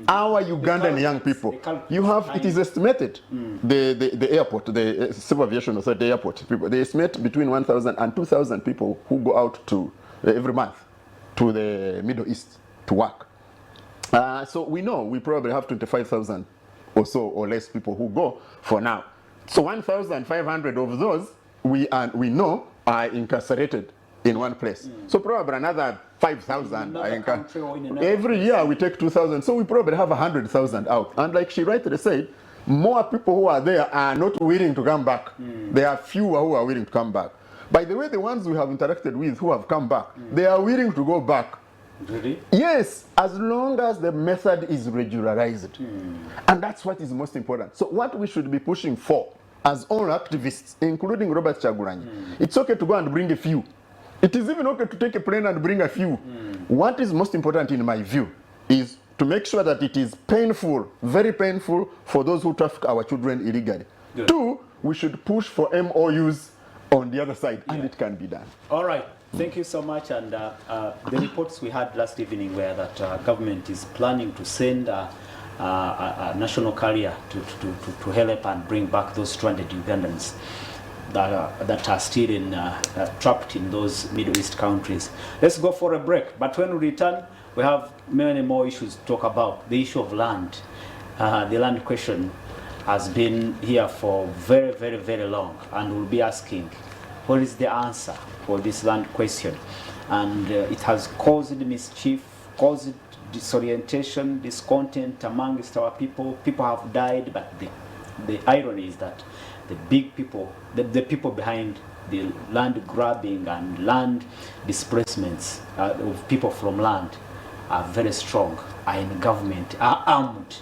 our Ugandan young people? You have, it is estimated, the airport, the Civil Aviation Authority airport people, they estimate between 1,000 and 2,000 people who go out to every month to the Middle East to work. So we know we probably have 25,000 or so or less people who go for now. So 1,500 of those we know are incarcerated in one place. So probably another 5,000 are incarcerated. Every year we take 2,000, so we probably have 100,000 out. And like she rightly said, more people who are there are not willing to come back. There are fewer who are willing to come back. By the way, the ones we have interacted with who have come back, they are willing to go back. Really? Yes, as long as the method is regularized. And that's what is most important. So what we should be pushing for as all activists, including Robert Chagulanyi, it's okay to go and bring a few. It is even okay to take a plane and bring a few. What is most important in my view is to make sure that it is painful, very painful for those who traffic our children illegally. Good. 2, we should push for MOUs on the other side, and it can be done. All right. Thank you so much. And the reports we had last evening were that government is planning to send a national carrier to help and bring back those stranded Ugandans that are still trapped in those Middle East countries. Let's go for a break. But when we return, we have many more issues to talk about. The issue of land. The land question has been here for very, very, very long, and we'll be asking, what is the answer for this land question? And it has caused mischief, caused disorientation, discontent amongst our people. People have died, but the irony is that the big people, the people behind the land grabbing and land displacements of people from land are very strong, are in government, are armed.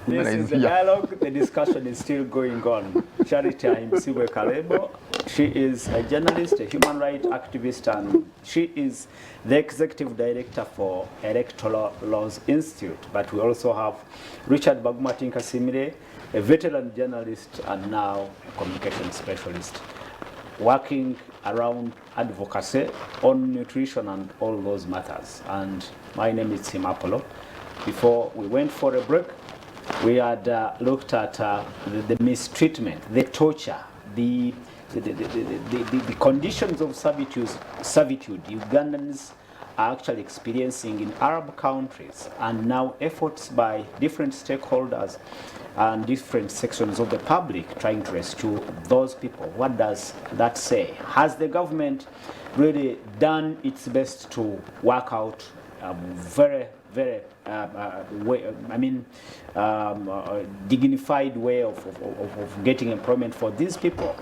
This is the dialogue. The discussion is still going on. Charity, I'm Siwe Kalebo. She is a journalist, a human rights activist, and she is the executive director for Electoral Laws Institute. But we also have Richard Bagumatinka Simire, a veteran journalist and now a communication specialist, working around advocacy on nutrition and all those matters. And my name is Sim Apollo. Before we went for a break, we had looked at the mistreatment, the torture, the conditions of servitude Ugandans are actually experiencing in Arab countries, and now efforts by different stakeholders and different sections of the public trying to rescue those people. What does that say? Has the government really done its best to work out very dignified way of getting employment for these people?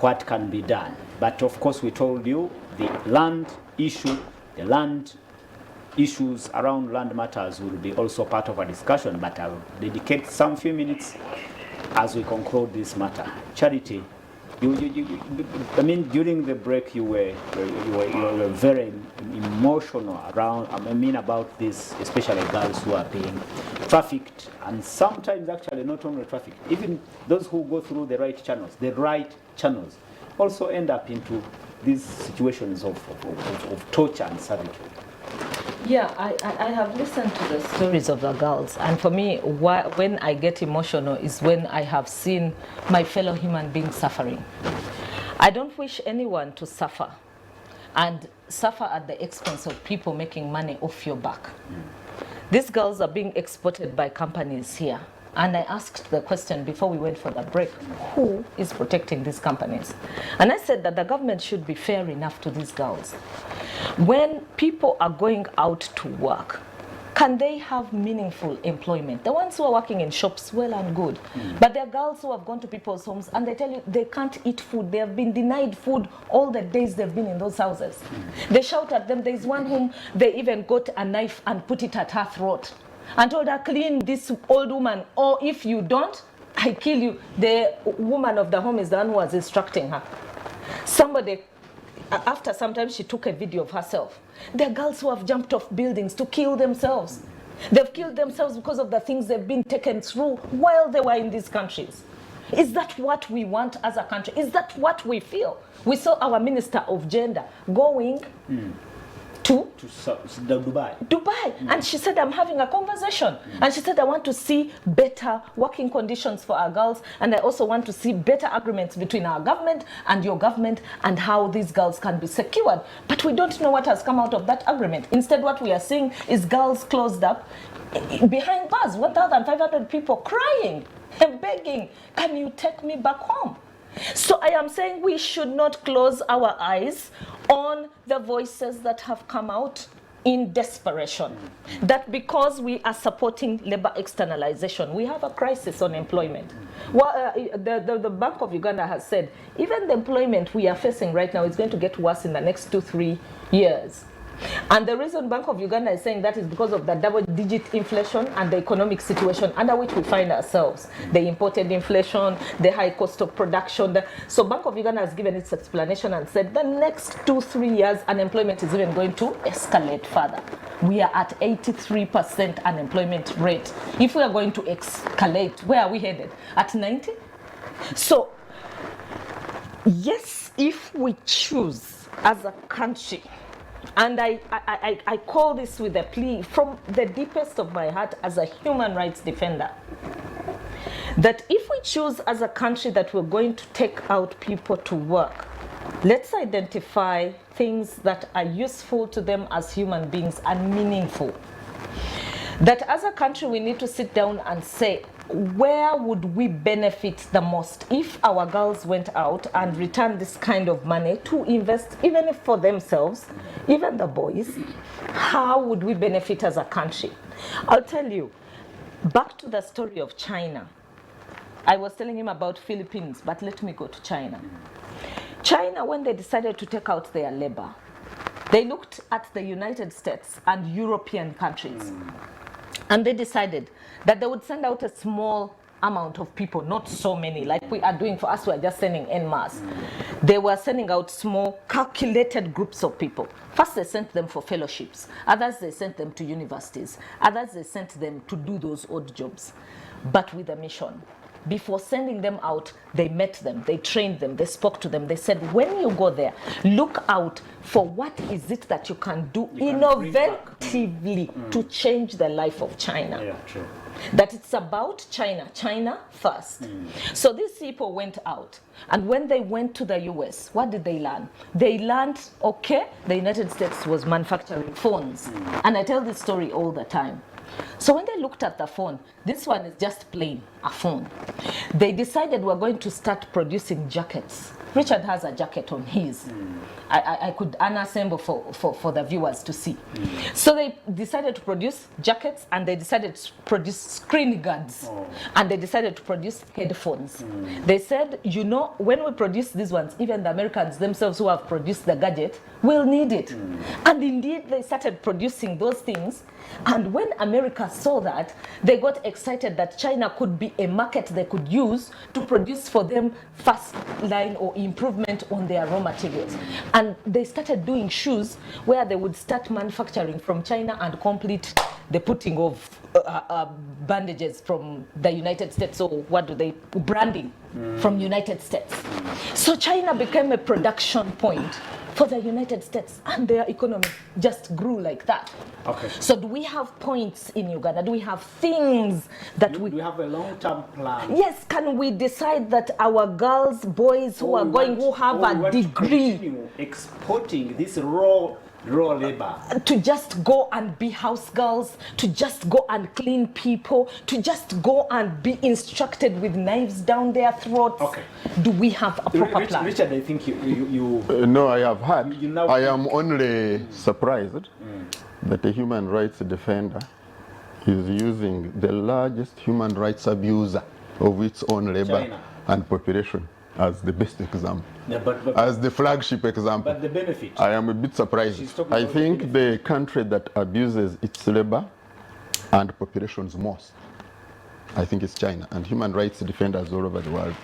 What can be done? But of course, we told you the land issue, the land issues around land matters will be also part of a discussion, but I'll dedicate some few minutes as we conclude this matter. Charity, during the break you were very emotional about this, especially girls who are being trafficked, and sometimes actually not only trafficked, even those who go through the right channels also end up into these situations of torture and servitude. Yeah, I have listened to the stories of the girls, and for me, when I get emotional is when I have seen my fellow human beings suffering. I don't wish anyone to suffer, and suffer at the expense of people making money off your back. These girls are being exported by companies here. And I asked the question before we went for the break, who is protecting these companies? And I said that the government should be fair enough to these girls. When people are going out to work, can they have meaningful employment? The ones who are working in shops, well and good. But there are girls who have gone to people's homes and they tell you they can't eat food. They have been denied food all the days they've been in those houses. They shout at them. There's one whom they even got a knife and put it at her throat and told her, clean this old woman, or if you don't, I kill you. The woman of the home is the one who was instructing her. Somebody, after some time, she took a video of herself. There are girls who have jumped off buildings to kill themselves. They've killed themselves because of the things they've been taken through while they were in these countries. Is that what we want as a country? Is that what we feel? We saw our Minister of Gender going to Dubai. And she said, I'm having a conversation. And she said, I want to see better working conditions for our girls. And I also want to see better agreements between our government and your government and how these girls can be secured. But we don't know what has come out of that agreement. Instead, what we are seeing is girls closed up behind bars, 1,500 people crying and begging, can you take me back home? So I am saying we should not close our eyes on the voices that have come out in desperation. That because we are supporting labor externalization, we have a crisis on employment. Well, the Bank of Uganda has said, even the employment we are facing right now is going to get worse in the next 2-3 years. And the reason Bank of Uganda is saying that is because of the double-digit inflation and the economic situation under which we find ourselves. The imported inflation, the high cost of production. So Bank of Uganda has given its explanation and said the next 2-3 years unemployment is even going to escalate further. We are at 83% unemployment rate. If we are going to escalate, where are we headed? At 90? So, yes, if we choose as a country, and I call this with a plea from the deepest of my heart as a human rights defender, that if we choose as a country that we're going to take out people to work, let's identify things that are useful to them as human beings and meaningful. That as a country we need to sit down and say, where would we benefit the most if our girls went out and returned this kind of money to invest, even if for themselves, even the boys? How would we benefit as a country? I'll tell you, back to the story of China. I was telling him about Philippines, but let me go to China. China, when they decided to take out their labor, they looked at the United States and European countries. And they decided that they would send out a small amount of people, not so many like we are doing for us. We are just sending en masse. They were sending out small calculated groups of people. First they sent them for fellowships, others they sent them to universities, others they sent them to do those odd jobs, but with a mission. Before sending them out, they met them, they trained them, they spoke to them. They said, when you go there, look out for what is it that you can do innovatively to change the life of China. Yeah, true. That it's about China, China first. So these people went out, and when they went to the US, what did they learn? They learned, okay, the United States was manufacturing phones. And I tell this story all the time. So when they looked at the phone, this one is just plain, a phone. They decided we're going to start producing jackets. Richard has a jacket on his. I could unassemble for the viewers to see. So they decided to produce jackets, and they decided to produce screen guards, and they decided to produce headphones. They said, you know, when we produce these ones, even the Americans themselves who have produced the gadget will need it. And indeed, they started producing those things. And when America saw that, they got excited that China could be a market they could use to produce for them first line or improvement on their raw materials. And they started doing shoes where they would start manufacturing from China and complete the putting of bandages from the United States. So what do they, branding from United States. So China became a production point for the United States, and their economy just grew like that. Okay. So do we have points in Uganda? Do we have things that Do we have a long-term plan? Yes, can we decide that our girls, boys who are going, who have a degree, to continue exporting this raw labor, to just go and be house girls, to just go and clean people, to just go and be instructed with knives down their throats? Okay. Do we have a proper plan? Richard, I think you no, I have had. You now I am only surprised that a human rights defender is using the largest human rights abuser of its own labor China and population as the best example, Yeah, but as the flagship example. the benefit. I am a bit surprised. She's talking I about think the country that abuses its labor and populations most, I think it's China. And human rights defenders all over the world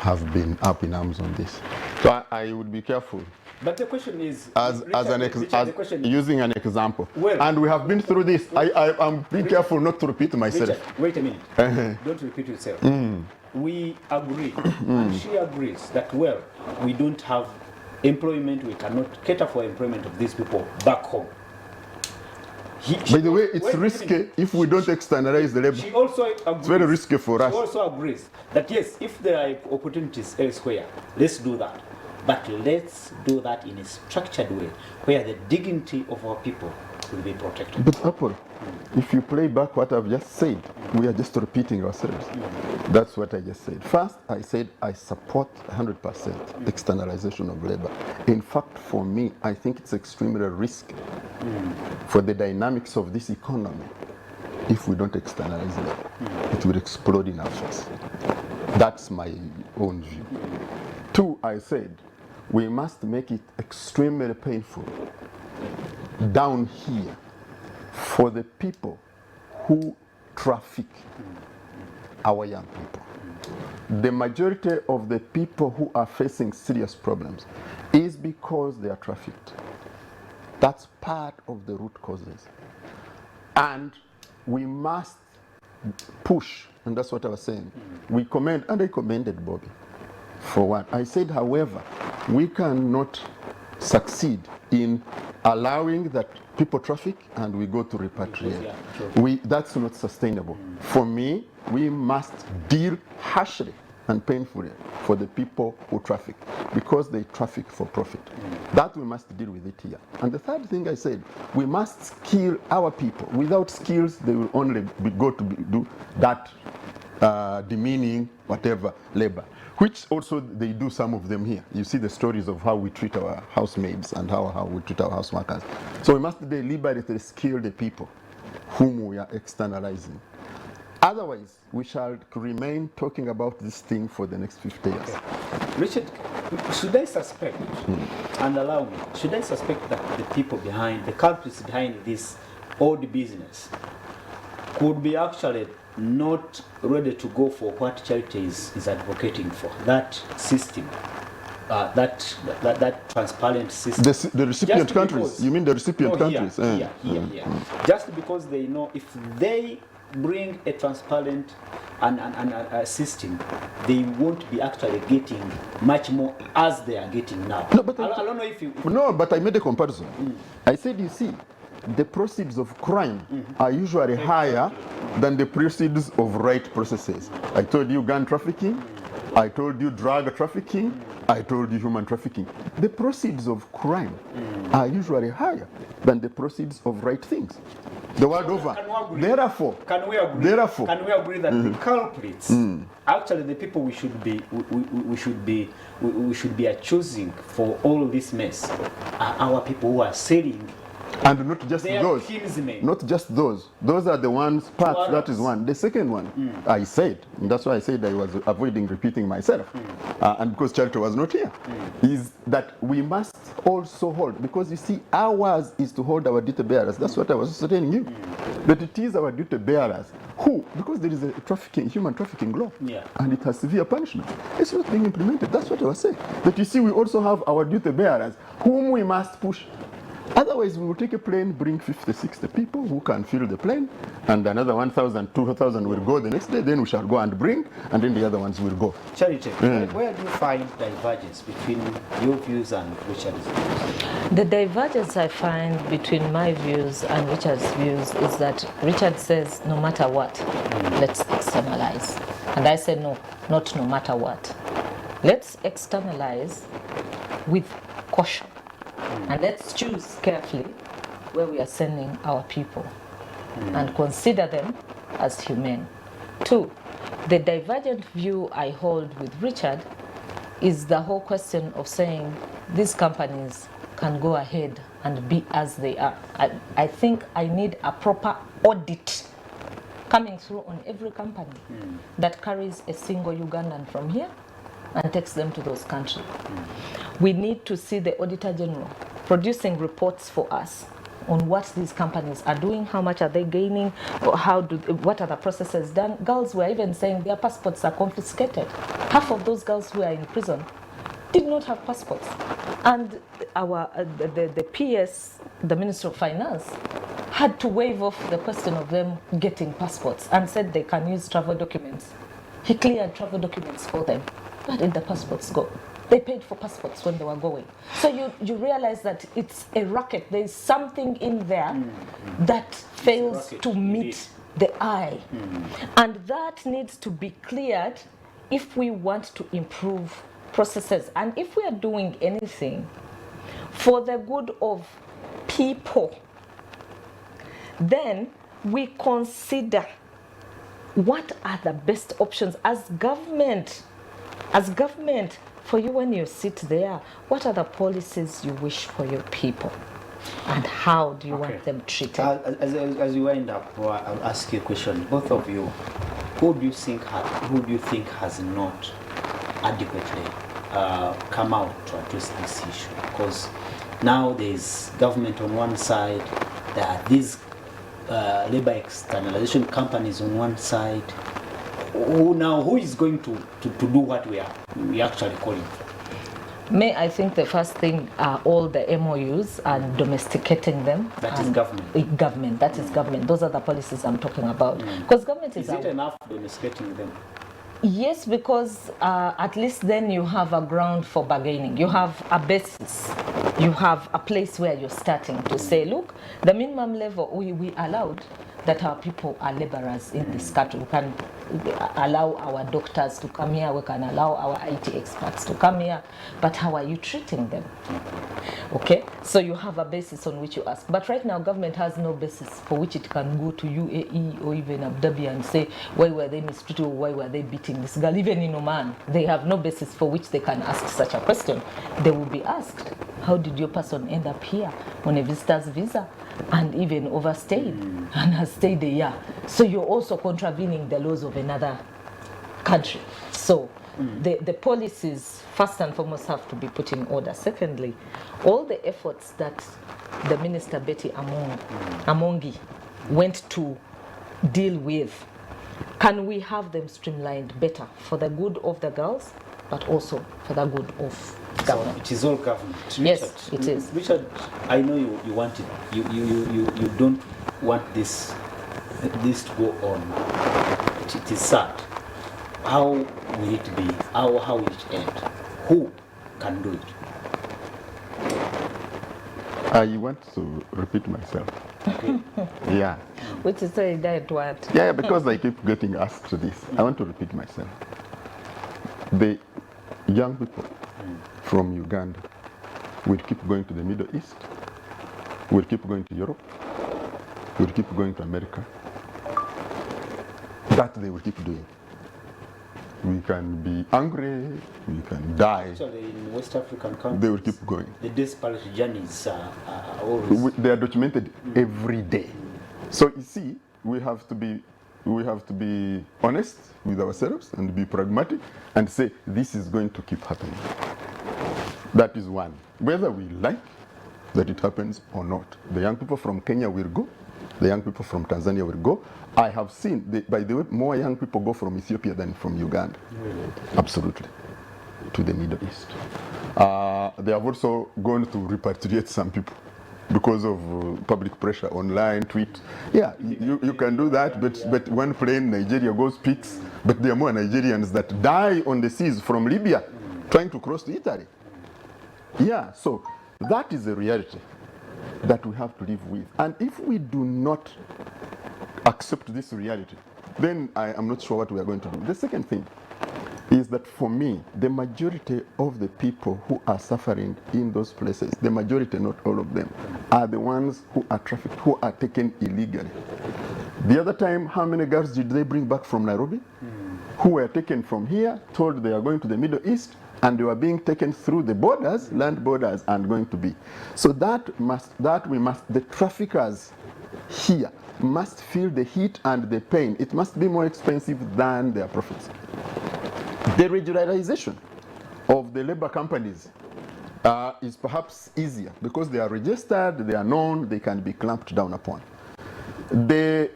have been up in arms on this. So I would be careful But the question is, the question using an example. Well, and we have been through this. I'm being careful not to repeat myself. Richard, wait a minute. Don't repeat yourself. We agree, and she agrees that, well, we don't have employment, we cannot cater for employment of these people back home. By the way, it's risky if we don't externalize the labor. She also agrees, it's very risky for us. She also agrees that, yes, if there are opportunities elsewhere, let's do that. But let's do that in a structured way where the dignity of our people will be protected. But Apple, if you play back what I've just said, we are just repeating ourselves. That's what I just said. First, I said I support 100% externalization of labor. In fact, for me, I think it's extremely risky for the dynamics of this economy. If we don't externalize labor, it will explode in our face. That's my own view. Two, I said, we must make it extremely painful down here for the people who traffic our young people. The majority of the people who are facing serious problems is because they are trafficked. That's part of the root causes. And we must push, and that's what I was saying. We commend, and I commended Bobby for what I said. However, we cannot succeed in allowing that people traffic and we go to repatriate. That's not sustainable. For me, we must deal harshly and painfully for the people who traffic, because they traffic for profit. That we must deal with it here. And the third thing I said, we must skill our people. Without skills, they will only do that demeaning whatever labor, which also they do, some of them here. You see the stories of how we treat our housemaids and how we treat our house workers. So we must deliberately skill the people whom we are externalizing. Otherwise, we shall remain talking about this thing for the next 50 years. Okay. Richard, should I suspect, and allow me, should I suspect that the people behind, the culprits behind this old business could be actually not ready to go for what Charity is advocating for. That system, that transparent system. The recipient Just countries? because- You mean the recipient No, countries? Here. Just because they know if they bring a transparent and a system, they won't be actually getting much more as they are getting now. No, but I don't know if you... No, but I made a comparison. I said, you see, the proceeds of crime are usually higher than the proceeds of right processes. I told you gun trafficking, I told you drug trafficking, I told you human trafficking. The proceeds of crime are usually higher than the proceeds of right things. The world over. Therefore, Can we agree that the culprits, actually the people we should be choosing for all this mess, are our people who are selling. and not just They are those. kinsmen. Not just those. Those are the ones parts. That is one. The second one, I said, and that's why I said I was avoiding repeating myself, and because Charity was not here, is that we must also hold, because you see, ours is to hold our duty bearers. That's what I was also telling you. That it is our duty bearers who, because there is a human trafficking law, and it has severe punishment. It's not being implemented. That's what I was saying. But you see, we also have our duty bearers whom we must push. Otherwise, we will take a plane, bring 50, 60 people who can fill the plane, and another 1,000, 2,000 will go the next day. Then we shall go and bring, and then the other ones will go. Charity, where do you find divergence between your views and Richard's views? The divergence I find between my views and Richard's views is that Richard says no matter what, let's externalize. And I say no, not no matter what. Let's externalize with caution. And let's choose carefully where we are sending our people and consider them as humane. 2, the divergent view I hold with Richard is the whole question of saying these companies can go ahead and be as they are. I think I need a proper audit coming through on every company that carries a single Ugandan from here and takes them to those countries. We need to see the Auditor General producing reports for us on what these companies are doing, how much are they gaining, or what are the processes done. Girls were even saying their passports are confiscated. Half of those girls who are in prison did not have passports. And the PS, the Minister of Finance, had to waive off the question of them getting passports and said they can use travel documents. He cleared travel documents for them. Where did the passports go? They paid for passports when they were going. So you realize that it's a racket. There's something in there that fails to meet the eye. And that needs to be cleared if we want to improve processes. And if we are doing anything for the good of people, then we consider what are the best options as government. For you, when you sit there, what are the policies you wish for your people? And how do you want them treated? As you wind up, I'll ask you a question. Both of you, who do you think has not adequately come out to address this issue? Because now there's government on one side, there are these labor externalization companies on one side. Who is going to do what we actually calling for? I think the first thing are all the MOUs and domesticating them. That is government. Government. That is government. Those are the policies I'm talking about. Because government is it enough domesticating them? Yes, because at least then you have a ground for bargaining. You have a basis. You have a place where you're starting to say, look, the minimum level we allowed that our people are laborers in this country. We can allow our doctors to come here, we can allow our IT experts to come here, but how are you treating them? Okay, so you have a basis on which you ask. But right now, government has no basis for which it can go to UAE or even Abu Dhabi and say, why were they mistreated or why were they beating this girl? Even in Oman, they have no basis for which they can ask such a question. They will be asked, how did your person end up here on a visitor's visa and even overstayed and has stayed a year? So you're also contravening the laws of another country. So the policies, first and foremost, have to be put in order. Secondly, all the efforts that the Minister Betty Amongi went to deal with, can we have them streamlined better for the good of the girls, but also for the good of government? So it is all government. Yes, Richard, it is. Richard, I know you want it. You don't want this to go on. It is sad. How will it be? How will it end? Who can do it? I want to repeat myself. Okay. Yeah. Which is say that what? Yeah, because I keep getting asked this. I want to repeat myself. The young people from Uganda will keep going to the Middle East, will keep going to Europe, will keep going to America. That they will keep doing. We can be angry, we can die. Actually, in West African countries, They will keep going. the desperate journeys are always. They are documented every day. So you see, we have to be honest with ourselves and be pragmatic and say this is going to keep happening. That is one. Whether we like that it happens or not. The young people from Kenya will go. The young people from Tanzania will go. I have seen, by the way, more young people go from Ethiopia than from Uganda. Really? Absolutely. To the Middle East. They have also gone to repatriate some people because of public pressure, online, tweet. Yeah, you can do that, but one plane, Nigeria goes, peaks, but there are more Nigerians that die on the seas from Libya trying to cross to Italy. Yeah, so that is the reality that we have to live with. And if we do not accept this reality, then I am not sure what we are going to do. The second thing is that for me, the majority of the people who are suffering in those places, the majority, not all of them, are the ones who are trafficked, who are taken illegally. The other time, how many girls did they bring back from Nairobi? Who were taken from here, told they are going to the Middle East, and they were being taken through the borders, land borders, and going to be. So the traffickers here must feel the heat and the pain. It must be more expensive than their profits. The regularization of the labor companies is perhaps easier because they are registered, they are known, they can be clamped down upon. The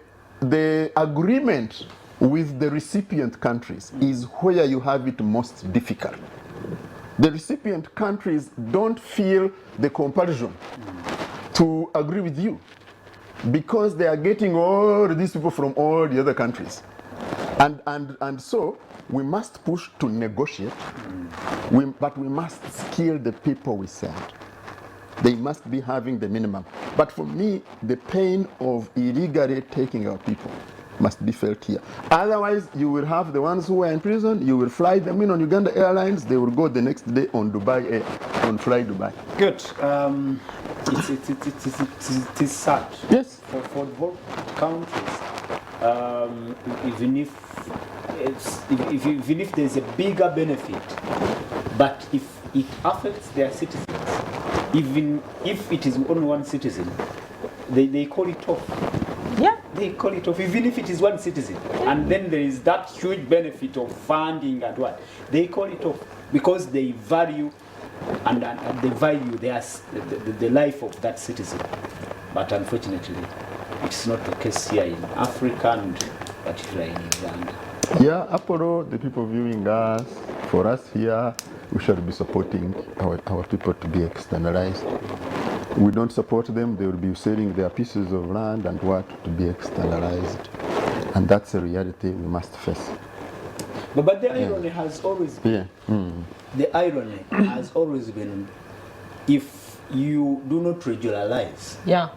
agreement with the recipient countries is where you have it most difficult. The recipient countries don't feel the compulsion to agree with you because they are getting all these people from all the other countries. And so we must push to negotiate, but we must skill the people we send. They must be having the minimum. But for me, the pain of illegally taking our people must be felt here. Otherwise, you will have the ones who are in prison, you will fly them in on Uganda Airlines, they will go the next day on Dubai Air, on Fly Dubai. Good. It is sad. Yes. For both countries, even if there's a bigger benefit, but if it affects their citizens, even if it is only one citizen, they call it off. Yeah. They call it off, even if it is one citizen. And then there is that huge benefit of funding and what. They call it off because they value and they value the life of that citizen. But unfortunately, it's not the case here in Africa and particularly in Uganda. Yeah, Apollo, the people viewing us, for us here, we should be supporting our people to be externalized. We don't support them, they will be selling their pieces of land and what to be externalized. And that's a reality we must face. But the irony has always been, the irony has always been, if you do not regularize, Yeah.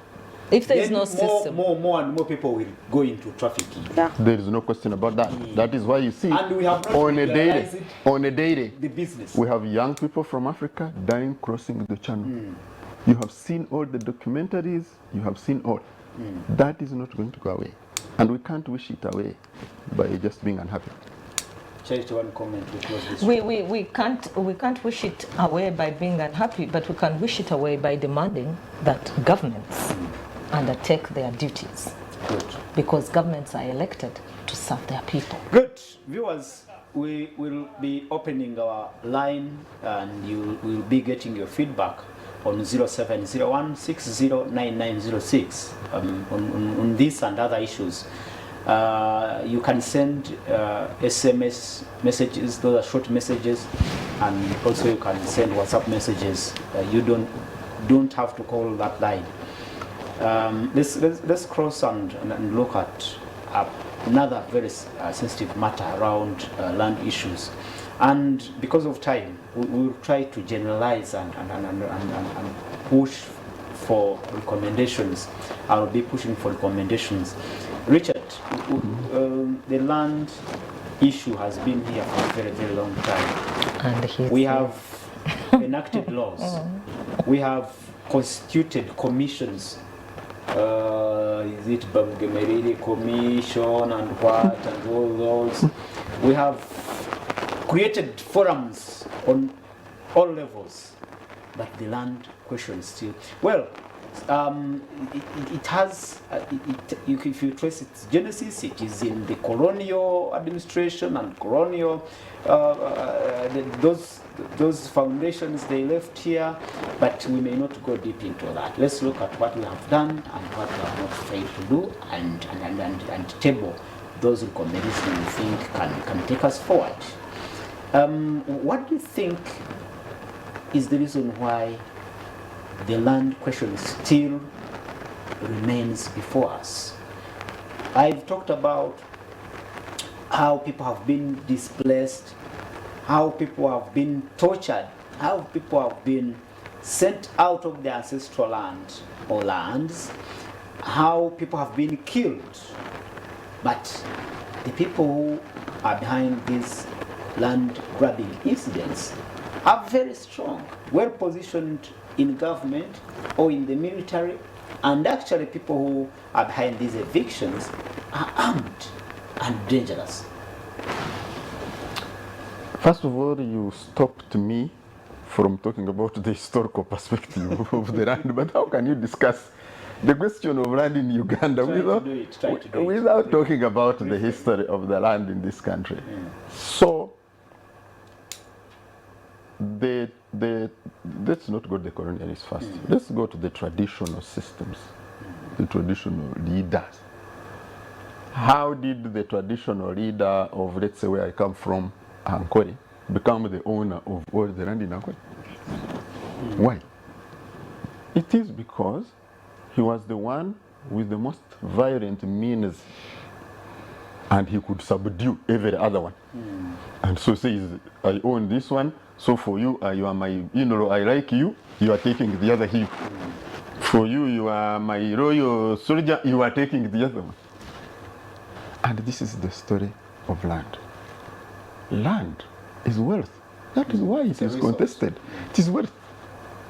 If there is then no system. more and more people will go into trafficking. Yeah. There is no question about that. That is why you see And we have not on a daily, the business. we have young people from Africa dying crossing the channel. You have seen all the documentaries, you have seen all. That is not going to go away. And we can't wish it away by just being unhappy. Charity, one comment to close this. We can't wish it away by being unhappy, but we can wish it away by demanding that governments undertake their duties. Good. Because governments are elected to serve their people. Good. Viewers, we will be opening our line and you will be getting your feedback on 0701 609906 on this and other issues. You can send SMS messages, those are short messages, and also you can send WhatsApp messages. You don't have to call that line. Let's cross and look at another very sensitive matter around land issues. And because of time, we'll try to generalize and push for recommendations. I'll be pushing for recommendations. Richard, the land issue has been here for a very, very long time. And we have enacted laws. We have constituted commissions. Is it Babugemeriri Commission and what and all those? We have created forums on all levels, but the land question is still, well, it has, if you trace its genesis, it is in the colonial administration and colonial, those foundations they left here, but we may not go deep into that. Let's look at what we have done and what we have not failed to do, and table those recommendations we think can take us forward. What do you think is the reason why the land question still remains before us? I've talked about how people have been displaced, how people have been tortured, how people have been sent out of their ancestral land or lands, how people have been killed. But the people who are behind these land grabbing incidents are very strong, well positioned in government or in the military, and actually people who are behind these evictions are armed and dangerous. First of all, you stopped me from talking about the historical perspective of the land, but how can you discuss the question of land in Uganda without talking about the history of the land in this country? So, let's not go to the colonialists first. Let's go to the traditional systems, the traditional leaders. How did the traditional leader of, let's say, where I come from, Ankole, become the owner of all the land in Ankole? Why? It is because he was the one with the most violent means, and he could subdue every other one. And so says, I own this one, so for you, you are my in-law, I like you, you are taking the other heel. For you, you are my royal soldier, you are taking the other one. And this is the story of land. Land is wealth. That is why it is contested. It is wealth.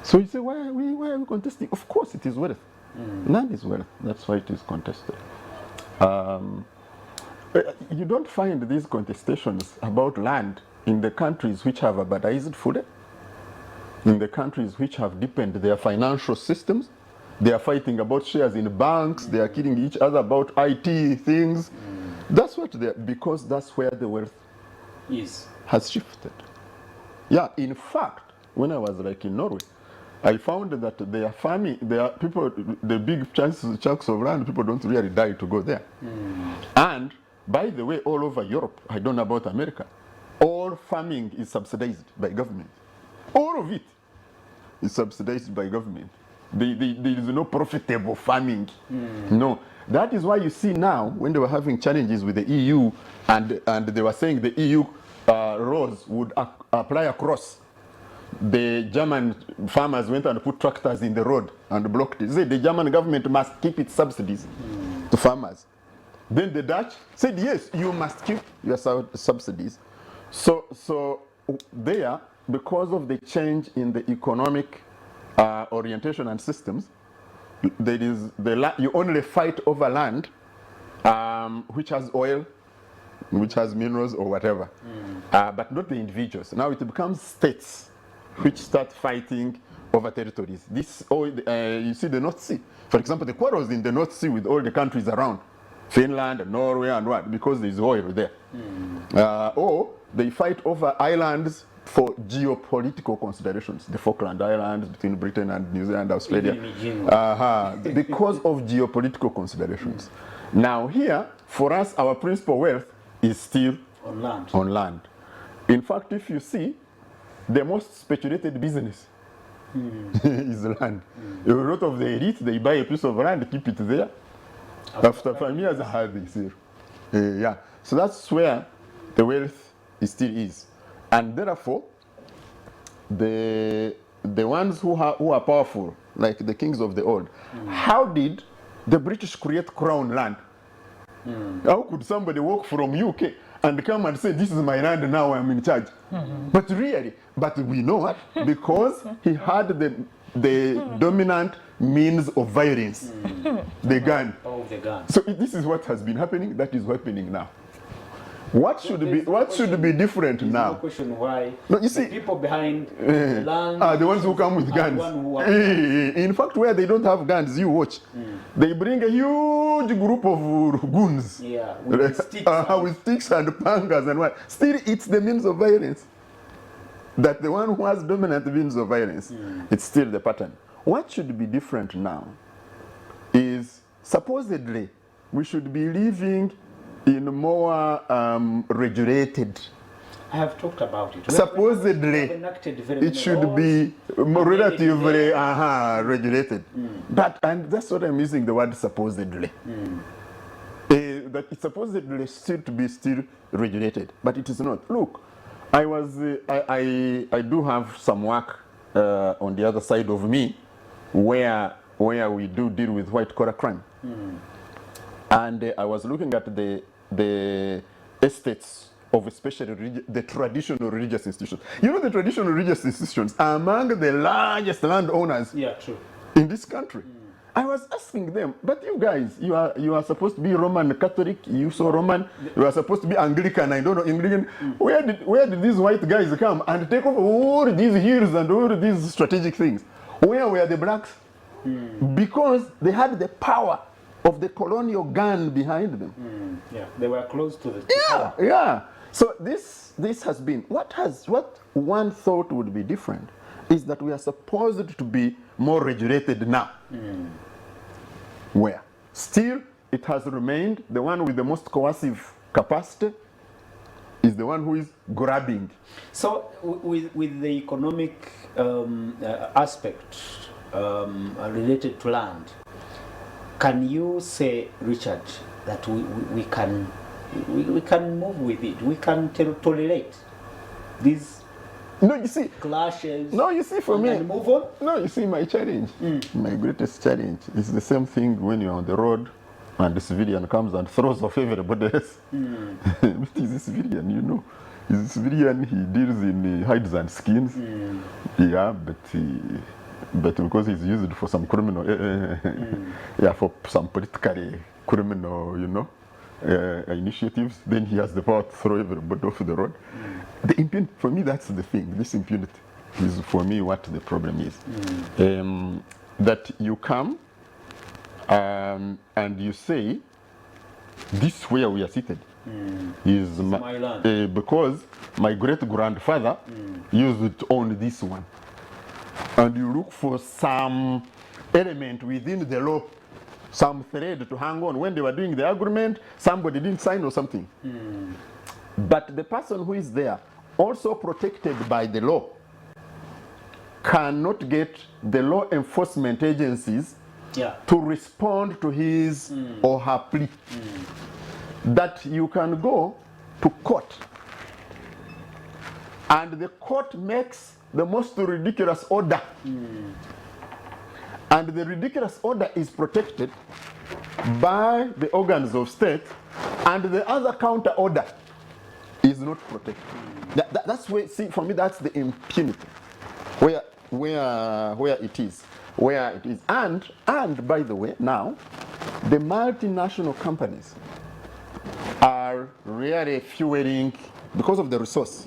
So you say, why are we contesting? Of course it is wealth. Land is wealth. That's why it is contested. You don't find these contestations about land in the countries which have urbanized fully, in the countries which have deepened their financial systems. They are fighting about shares in banks. They are killing each other about IT things. That's what they are, because that's where the wealth has shifted. Yeah, in fact, when I was like in Norway, I found that they are farming, there are people, the big chunks of land, people don't really die to go there. And by the way, all over Europe, I don't know about America, all farming is subsidized by government. All of it is subsidized by government. There is no profitable farming. No. That is why you see now, when they were having challenges with the EU, and they were saying the EU laws would apply across, the German farmers went and put tractors in the road and blocked it. They said the German government must keep its subsidies to farmers. Then the Dutch said, yes, you must keep your subsidies. So there, because of the change in the economic orientation and systems, there is you only fight over land which has oil, which has minerals or whatever, but not the individuals. Now it becomes states which start fighting over territories. This oil, you see the North Sea. For example, the quarrels in the North Sea with all the countries around, Finland, Norway, and what, because there is oil there. Or they fight over islands for geopolitical considerations, the Falkland Islands between Britain and New Zealand, Australia, because of geopolitical considerations. Now here, for us, our principal wealth is still On land. on land. In fact, if you see, the most speculated business is land. A lot of the elite, they buy a piece of land, keep it there. After 5 years, they sell. Yeah. So that's where the wealth still is. And therefore, the ones who are powerful, like the kings of the old, how did the British create crown land? How could somebody walk from UK and come and say, this is my land, now I'm in charge? But really, but we know what? Because he had the dominant means of violence, the gun. Oh, the gun. So this is what has been happening, that is happening now. What should be different now? No question why. No, you see, the people behind the land are the ones who come with guns. In fact, where they don't have guns, you watch. They bring a huge group of goons. Yeah, with sticks and pangas and what. Still, it's the means of violence. That the one who has dominant means of violence, it's still the pattern. What should be different now is supposedly we should be living in more regulated. I have talked about it. Supposedly, it should be more relatively regulated. But, and that's what I'm using the word supposedly. That it's supposedly still to be still regulated, but it is not. Look, I do have some work on the other side of me where we do deal with white collar crime. And I was looking at the estates of especially the traditional religious institutions. You know, the traditional religious institutions are among the largest landowners in this country. I was asking them, but you guys, you are supposed to be Roman Catholic, you saw Roman, you are supposed to be Anglican, I don't know, Anglican. Where did these white guys come and take over all these hills and all these strategic things? Where were the blacks? Because they had the power of the colonial gun behind them. Yeah, they were close to the yeah. So this has been what one thought would be different is that we are supposed to be more regulated now. Where still it has remained the one with the most coercive capacity is the one who is grabbing. So with the economic aspect related to land, can you say, Richard, that we can move with it? We can tolerate these clashes? No, you see, for me, and move on? No, you see, my challenge, my greatest challenge is the same thing when you're on the road and the civilian comes and throws off everybody else. But he's a civilian, you know. He's a civilian, he deals in hides and skins. Yeah, but because he's used for some criminal, for some politically criminal, you know, initiatives, then he has the power to throw everybody off the road. The impunity, for me, that's the thing. This impunity is, for me, what the problem is. That you come and you say, this where we are seated is my land. Because my great-grandfather used to own this one. And you look for some element within the law, some thread to hang on. When they were doing the agreement, somebody didn't sign or something. But the person who is there, also protected by the law, cannot get the law enforcement agencies to respond to his or her plea. That you can go to court, and the court makes the most ridiculous order. And the ridiculous order is protected by the organs of state, and the other counter order is not protected. That's where, see, for me, that's the impunity, where it is. And by the way, now, the multinational companies are really fueling, because of the resource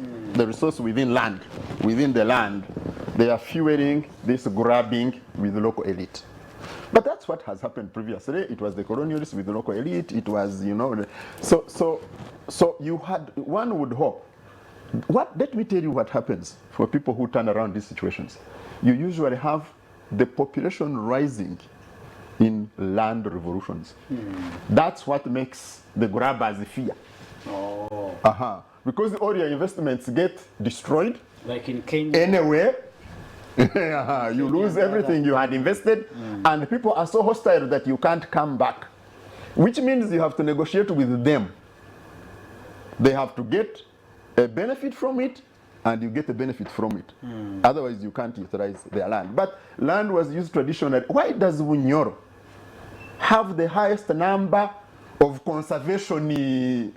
within the land, they are fueling this grabbing with the local elite. But that's what has happened previously. It was the colonialists with the local elite. It was, you know, so you had, one would hope. Let me tell you what happens for people who turn around these situations. You usually have the population rising in land revolutions. That's what makes the grabbers fear. Oh. Because all your investments get destroyed. Like in Kenya. Anyway, you lose everything you had invested, and people are so hostile that you can't come back. Which means you have to negotiate with them. They have to get a benefit from it, and you get a benefit from it. Otherwise, you can't utilize their land. But land was used traditionally. Why does Bunyoro have the highest number of conservation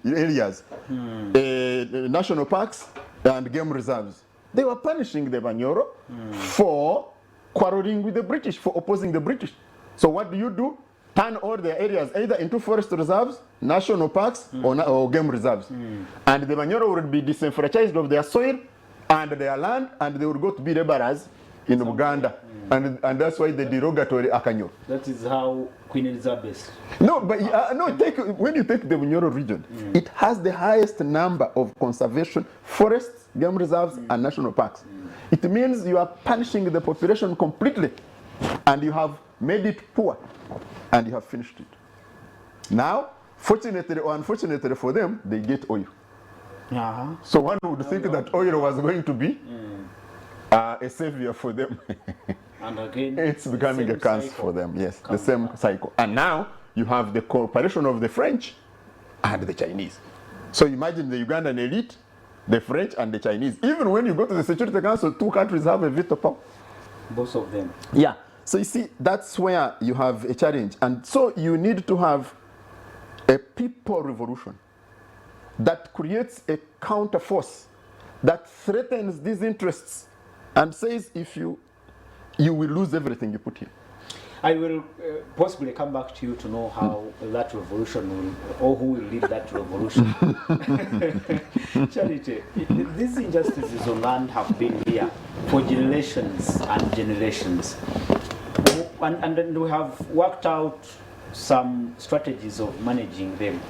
areas, national parks, and game reserves? They were punishing the Bunyoro for quarreling with the British, for opposing the British. So what do? Turn all their areas either into forest reserves, national parks, or game reserves. And the Bunyoro would be disenfranchised of their soil and their land, and they would go to be laborers in Uganda. And that's why the derogatory Akanyo. That is how Queen Elizabeth. No, but when you take the Bunyoro region, it has the highest number of conservation forests, game reserves, and national parks. It means you are punishing the population completely, and you have made it poor, and you have finished it. Now, fortunately or unfortunately for them, they get oil. So one would think that oil was going to be a savior for them. And again, it's becoming a curse for them. Yes, the same cycle. And now you have the cooperation of the French and the Chinese. So imagine the Ugandan elite, the French and the Chinese. Even when you go to the Security Council, two countries have a veto power. Both of them. Yeah. So you see, that's where you have a challenge. And so you need to have a people revolution that creates a counter force that threatens these interests and says, if you will lose everything you put here. I will possibly come back to you to know how that revolution will, or who will lead that revolution. Charity, these injustices on land have been here for generations and generations. And then we have worked out some strategies of managing them,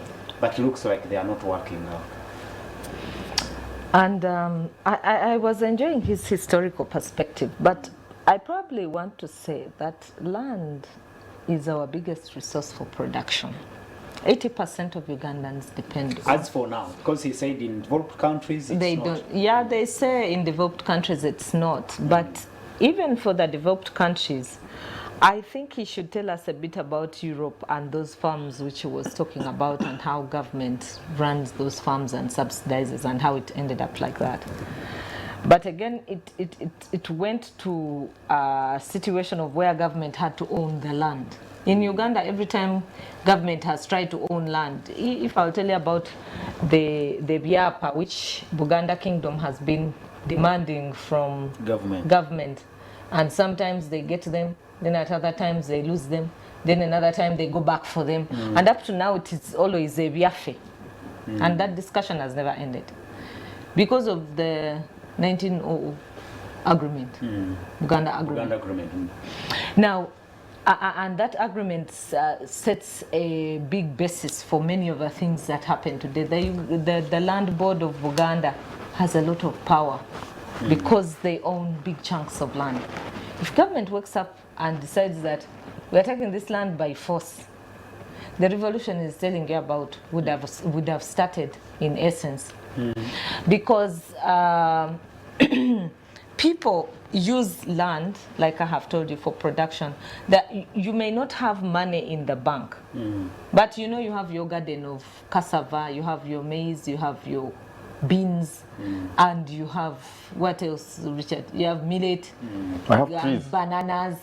but it looks like they are not working out. And I was enjoying his historical perspective, but I probably want to say that land is our biggest resource for production. 80% of Ugandans depend on. As for now, because he said in developed countries it's they not. don't. Yeah, they say in developed countries it's not. But even for the developed countries, I think he should tell us a bit about Europe and those farms which he was talking about, and how government runs those farms and subsidizes, and how it ended up like that. But again, it went to a situation of where government had to own the land. In Uganda, every time government has tried to own land, if I'll tell you about the Byapa, which Buganda Kingdom has been demanding from government, and sometimes they get them, then at other times they lose them, then another time they go back for them. And up to now, it is always a Byafe. And that discussion has never ended. Because of the 1900 agreement, Uganda agreement. Now, and that agreement sets a big basis for many of the things that happen today. The Land Board of Uganda has a lot of power because they own big chunks of land. If government wakes up and decides that we're taking this land by force, the revolution is telling you about would have started in essence. Because people use land, like I have told you, for production. That you may not have money in the bank, but you know you have your garden of cassava, you have your maize, you have your beans, and you have, what else, Richard? You have millet, I have trees. Bananas.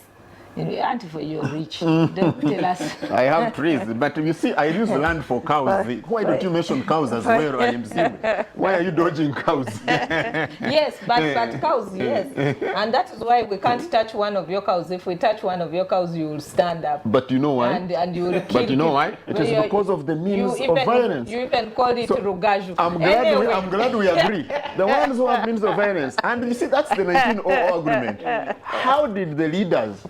Auntie, for you're rich. Don't tell us. I have trees, but you see, I use land for cows. Why don't you mention cows as well? I am seeing. Why are you dodging cows? Yes, but cows, yes. And that is why we can't touch one of your cows. If we touch one of your cows, you will stand up. But you know why? And you will kill. But you know why? It is because of the means of violence. You even call it Rugaju. I'm glad we agree. The ones who have means of violence. And you see, that's the 1900 agreement. How did the leaders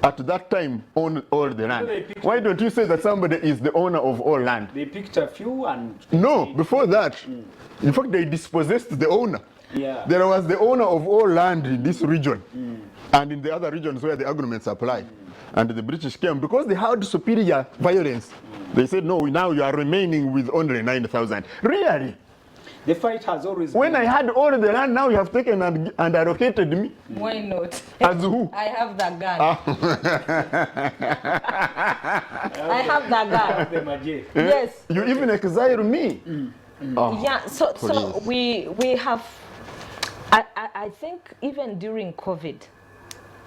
at that time own all the land? Why don't you say that somebody is the owner of all land? They picked a few and... No, before that. In fact, they dispossessed the owner. Yeah. There was the owner of all land in this region and in the other regions where the arguments applied. And the British came because they had superior violence. They said, no, now you are remaining with only 9,000. Really? The fight has always When been. I had all the land, now you have taken and allocated me? Why not? As who? I have the gun. I have the gun. The magic. Yes. You even exile me? Oh, Yeah, so please. we have, I think even during COVID,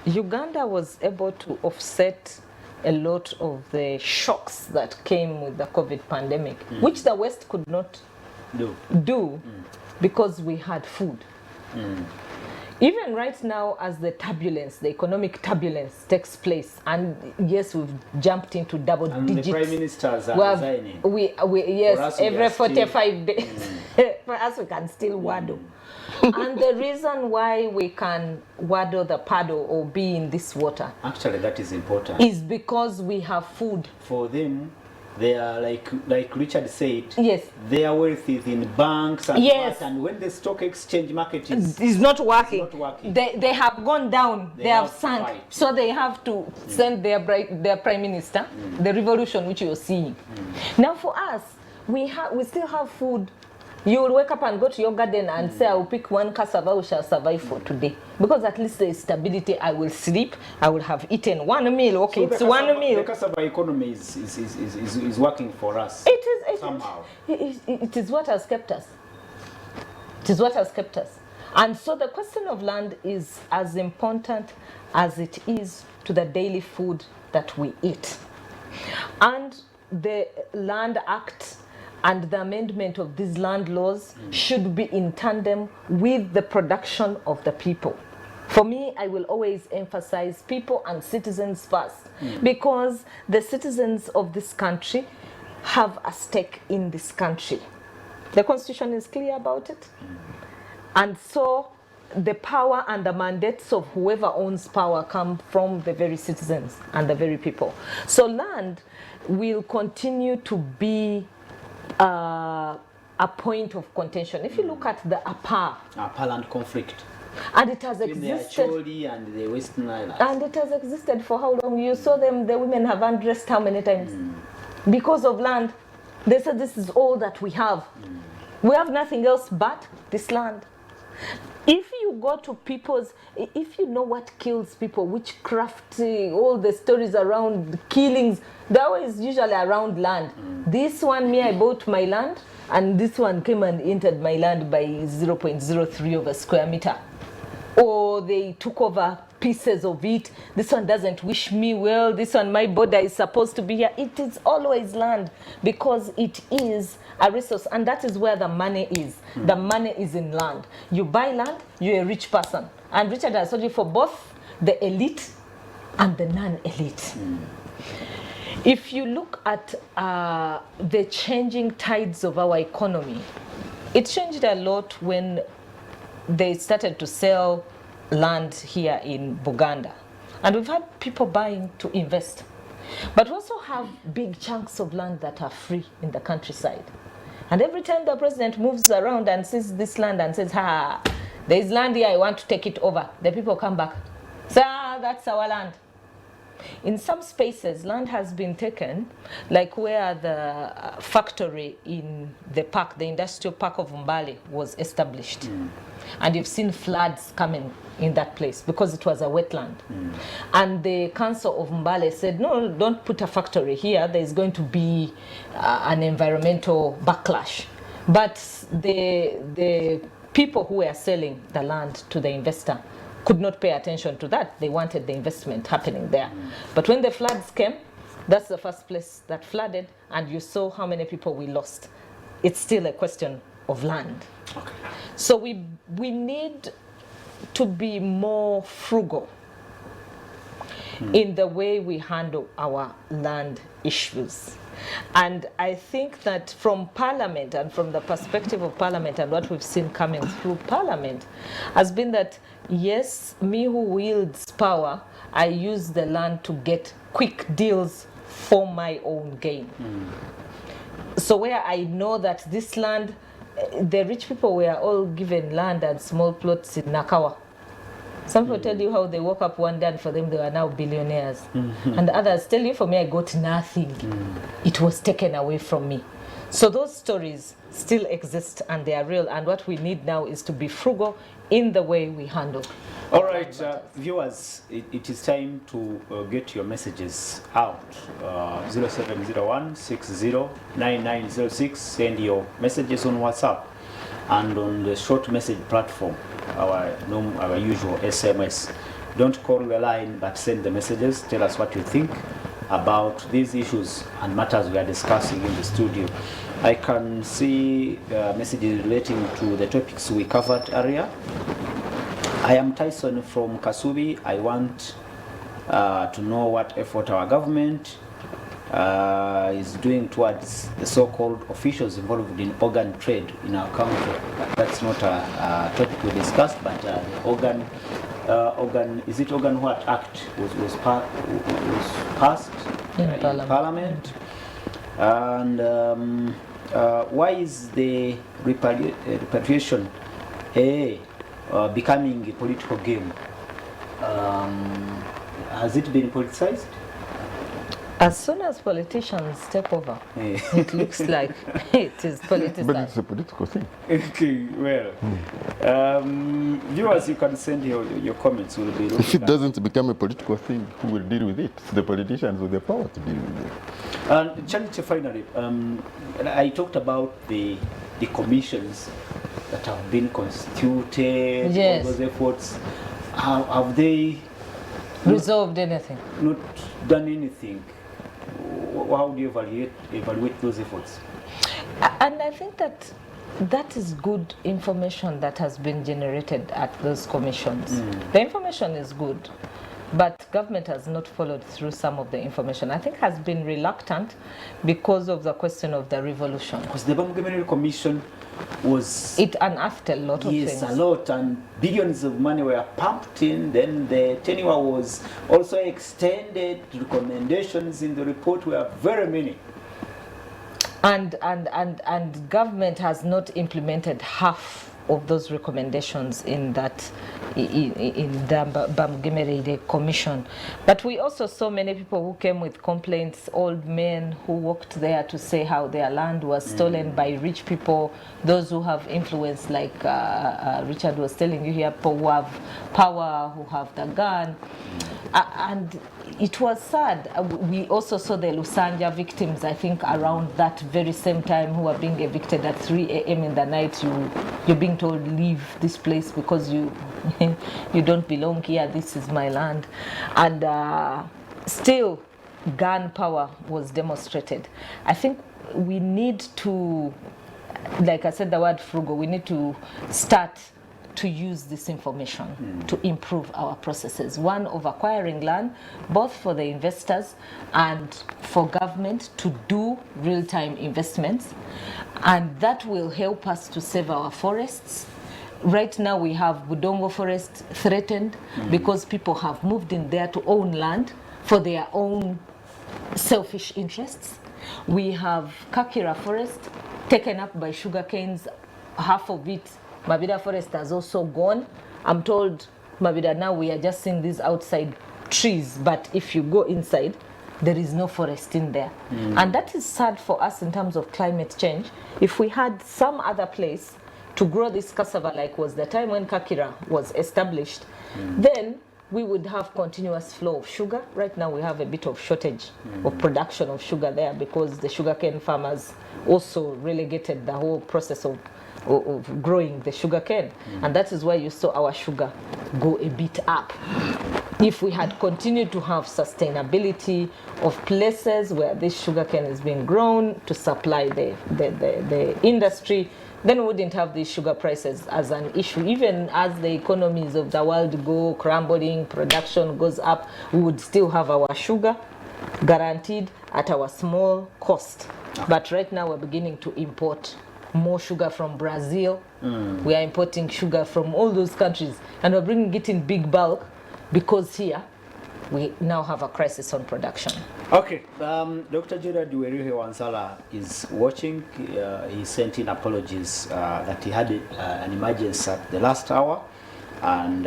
Uganda was able to offset a lot of the shocks that came with the COVID pandemic, which the West could not do because we had food. Even right now, as the turbulence, the economic turbulence takes place, and yes, we've jumped into double And digits. the prime ministers are Well, resigning. yes, For us, we every are still- 45 days. For us, we can still waddle. And the reason why we can waddle the paddle or be in this water Actually, that is important. is because we have food. For them, they are like Richard said. Yes. Their wealth is in banks and Yes. what, and when the stock exchange market is It's not working. It's not working. They have gone down. They have have to sunk. fight. So they have to send their prime minister, the revolution which you're seeing. Now for us, we still have food. You will wake up and go to your garden and say, I will pick one cassava, we shall survive for today. Because at least there is stability. I will sleep. I will have eaten one meal. Okay, So it's the one cassava- meal. The cassava economy is working for us. Somehow. It is what has kept us. It is what has kept us. And so the question of land is as important as it is to the daily food that we eat. And the Land Act and the amendment of these land laws should be in tandem with the production of the people. For me, I will always emphasize people and citizens first, because the citizens of this country have a stake in this country. The Constitution is clear about it. And so the power and the mandates of whoever owns power come from the very citizens and the very people. So land will continue to be a point of contention. If you look at the APA, Land conflict and it has between the existed, Acholi and the Western Islands. and it has existed for how long? You saw them, the women have undressed how many times? Because of land. They said this is all that we have. We have nothing else but this land. If you go to if you know what kills people, witchcraft, all the stories around killings, that was usually around land. This one, I bought my land, and this one came and entered my land by 0.03 of a square meter. Or they took over pieces of it. This one doesn't wish me well. This one, my border is supposed to be here. It is always land because it is a resource, and that is where the money is. The money is in land. You buy land, you're a rich person. And Richard has told you, for both the elite and the non-elite. If you look at the changing tides of our economy, it changed a lot when they started to sell land here in Buganda. And we've had people buying to invest. But we also have big chunks of land that are free in the countryside. And every time the president moves around and sees this land and says, there's land here, I want to take it over, the people come back. Say, that's our land. In some spaces, land has been taken, like where the factory in the park, the industrial park of Mbale, was established. And you've seen floods coming in that place because it was a wetland. And the council of Mbale said, no, don't put a factory here. There's going to be an environmental backlash. But the people who were selling the land to the investor could not pay attention to that. They wanted the investment happening there. But when the floods came, that's the first place that flooded, and you saw how many people we lost. It's still a question of land. Okay. So we need to be more frugal in the way we handle our land issues. And I think that from Parliament and from the perspective of Parliament and what we've seen coming through Parliament has been that, yes, me who wields power, I use the land to get quick deals for my own gain. So where I know that this land the rich people were all given land and small plots in Nakawa. Some people tell you how they woke up one day and for them they were now billionaires. And others tell you, for me, I got nothing. It was taken away from me. So those stories still exist and they are real. And what we need now is to be frugal in the way we handle. All right, viewers, it is time to get your messages out. 0701-609906. Send your messages on WhatsApp and on the short message platform, our usual SMS. Don't call the line, but send the messages. Tell us what you think about these issues and matters we are discussing in the studio. I can see messages relating to the topics we covered earlier. I am Tyson from Kasubi. I want to know what effort our government is doing towards the so-called officials involved in organ trade in our country. That's not a topic we discussed, but the organ, is it organ what act was passed in Parliament? And why is the repatriation becoming a political game? Has it been politicized? As soon as politicians take over, it looks like it is politicized. But it's a political thing. Okay, well, viewers, you can send your comments. We'll be if it doesn't become a political thing, who will deal with it? It's the politicians with the power to deal with it. And Charity, finally, I talked about the commissions that have been constituted, yes. All those efforts. Have they resolved anything? Not done anything? How do you evaluate those efforts? And I think that is good information that has been generated at those commissions. The information is good, but government has not followed through some of the information. I think has been reluctant because of the question of the revolution. Because the Bamugeme Commission was... It unearthed a lot of things. Yes, a lot, and billions of money were pumped in. Then the tenure was also extended. Recommendations in the report were very many. And government has not implemented half of those recommendations in that in the Bamugeme Commission. But we also saw many people who came with complaints, old men who walked there to say how their land was stolen by rich people, those who have influence, like Richard was telling you here, people who have power, who have the gun. And it was sad. We also saw the Lusanja victims, I think, around that very same time, who were being evicted at 3 a.m. in the night. You're being told, leave this place because you don't belong here, this is my land. And still, gun power was demonstrated. I think we need to, like I said, the word frugal, we need to start to use this information to improve our processes. One, of acquiring land, both for the investors and for government to do real-time investments. And that will help us to save our forests. Right now we have Budongo forest threatened because people have moved in there to own land for their own selfish interests. We have Kakira forest taken up by sugar canes, half of it Mabida forest has also gone. I'm told Mabida now we are just seeing these outside trees, but if you go inside, there is no forest in there. And that is sad for us in terms of climate change. If we had some other place to grow this cassava, like was the time when Kakira was established, then we would have continuous flow of sugar. Right now we have a bit of shortage of production of sugar there because the sugarcane farmers also relegated the whole process of growing the sugar cane, and that is why you saw our sugar go a bit up. If we had continued to have sustainability of places where this sugar cane is being grown to supply the industry, then we wouldn't have these sugar prices as an issue. Even as the economies of the world go crumbling, production goes up, we would still have our sugar guaranteed at our small cost. But right now we're beginning to import more sugar from Brazil. We are importing sugar from all those countries, and we're bringing it in big bulk because here we now have a crisis on production. Okay, Dr. Gerard Werihe Wansala is watching. He sent in apologies that he had an emergency at the last hour, and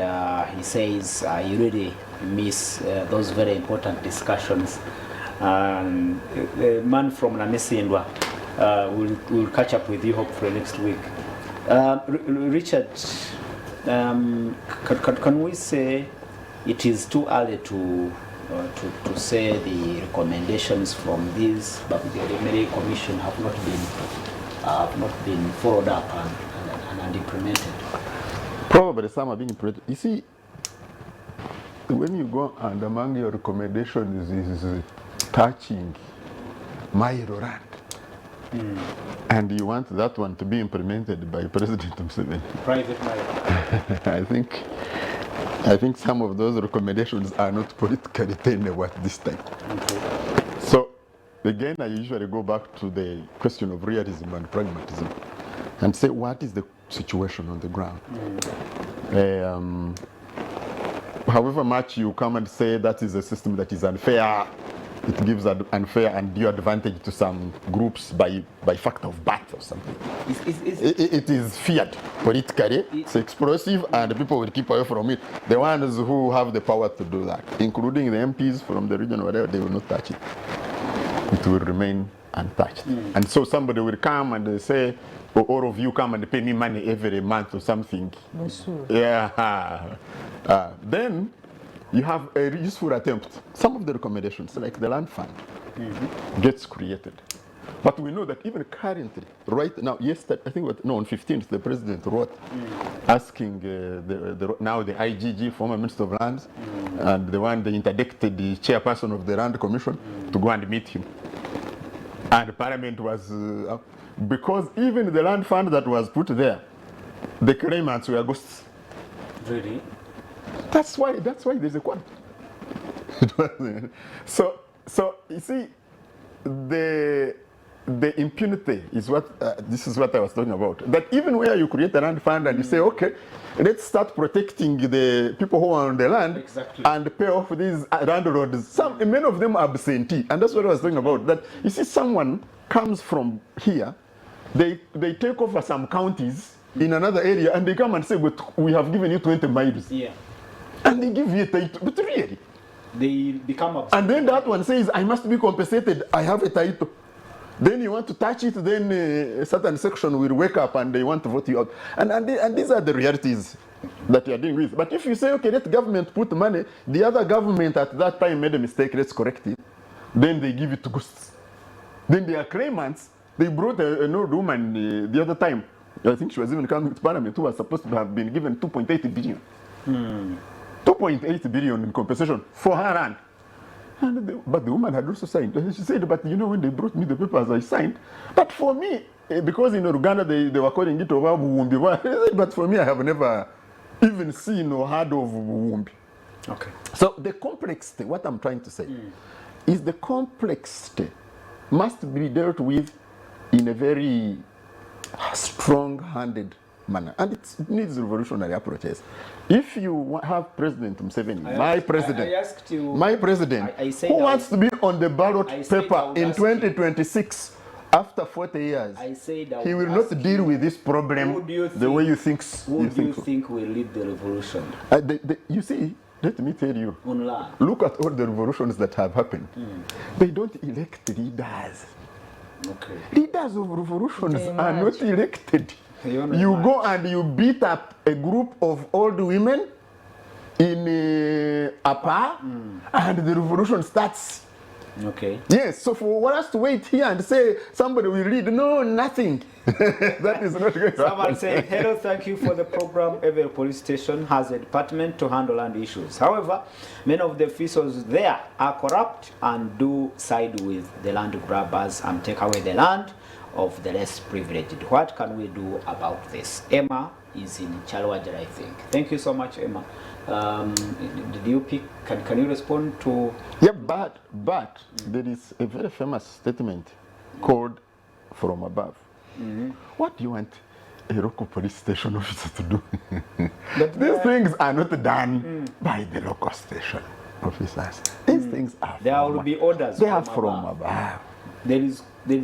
he says he really miss those very important discussions. The man from Namesindwa will catch up with you hopefully next week. Richard, can we say it is too early to say the recommendations from this Babigari Commission have not been followed up and implemented? Probably some are being implemented. You see, when you go and among your recommendations is touching Mairo land, and you want that one to be implemented by President Museveni. Private Mairo. I think some of those recommendations are not politically tenable at this time. Okay. So again, I usually go back to the question of realism and pragmatism and say, what is the situation on the ground? However much you come and say that is a system that is unfair, it gives an unfair and due advantage to some groups by factor of birth or something. It is feared politically, it's explosive, and people will keep away from it. The ones who have the power to do that, including the MPs from the region, whatever, they will not touch it. It will remain untouched. And so somebody will come and they say, oh, all of you come and pay me money every month or something. Yeah. Then you have a useful attempt. Some of the recommendations, like the land fund, gets created. But we know that even currently, right now, yesterday, I think, on 15th, the president wrote asking now the IGG, former Minister of Lands, and the interdicted the chairperson of the Land Commission, to go and meet him. And Parliament was, because even the land fund that was put there, the claimants were ghosts. Really? That's why there's a quad. So you see, the impunity is what this is what I was talking about. That even where you create a land fund and you say, okay, let's start protecting the people who are on the land, exactly, and pay off these landlords. Many of them are absentee, and that's what I was talking about. That you see, someone comes from here, they take over some counties in another area, and they come and say, but we have given you 20 miles. Yeah. And they give you a title, but really, they become upset. And then that one says, I must be compensated, I have a title. Then you want to touch it, then a certain section will wake up and they want to vote you out. And these are the realities that you are dealing with. But if you say, okay, let the government put money, the other government at that time made a mistake, let's correct it, then they give it to ghosts. Then their claimants, they brought an old woman the other time, I think she was even coming to Parliament, who was supposed to have been given 2.8 billion. 2.8 billion in compensation for her land. But the woman had also signed. She said, but you know, when they brought me the papers, I signed. But for me, because in Uganda they were calling it Wumbi, but for me, I have never even seen or heard of Wumbi. Okay. So the complexity, what I'm trying to say, is the complexity must be dealt with in a very strong-handed manner, and it needs revolutionary approaches. If you have President Museveni, my president, who wants to be on the ballot paper in 2026 after 40 years, he will not deal with this problem the way you think. Who do you think will lead the revolution? You see, let me tell you, look at all the revolutions that have happened. They don't elect leaders. Okay. Leaders of revolutions are not elected. You go and you beat up a group of old women in Apa, and the revolution starts. Okay. Yes, so for us to wait here and say somebody will lead, no, nothing. That is not going to happen. Someone saying, hello, thank you for the program. Every police station has a department to handle land issues. However, many of the officials there are corrupt and do side with the land grabbers and take away the land of the less privileged. What can we do about this? Emma is in Chalwajar, I think. Thank you so much, Emma. Did you pick? Can you respond to? Yeah, but there is a very famous statement called "From Above." What do you want a local police station officer to do? These things are not done by the local station. officers. These things are There will be orders. They are from above. There is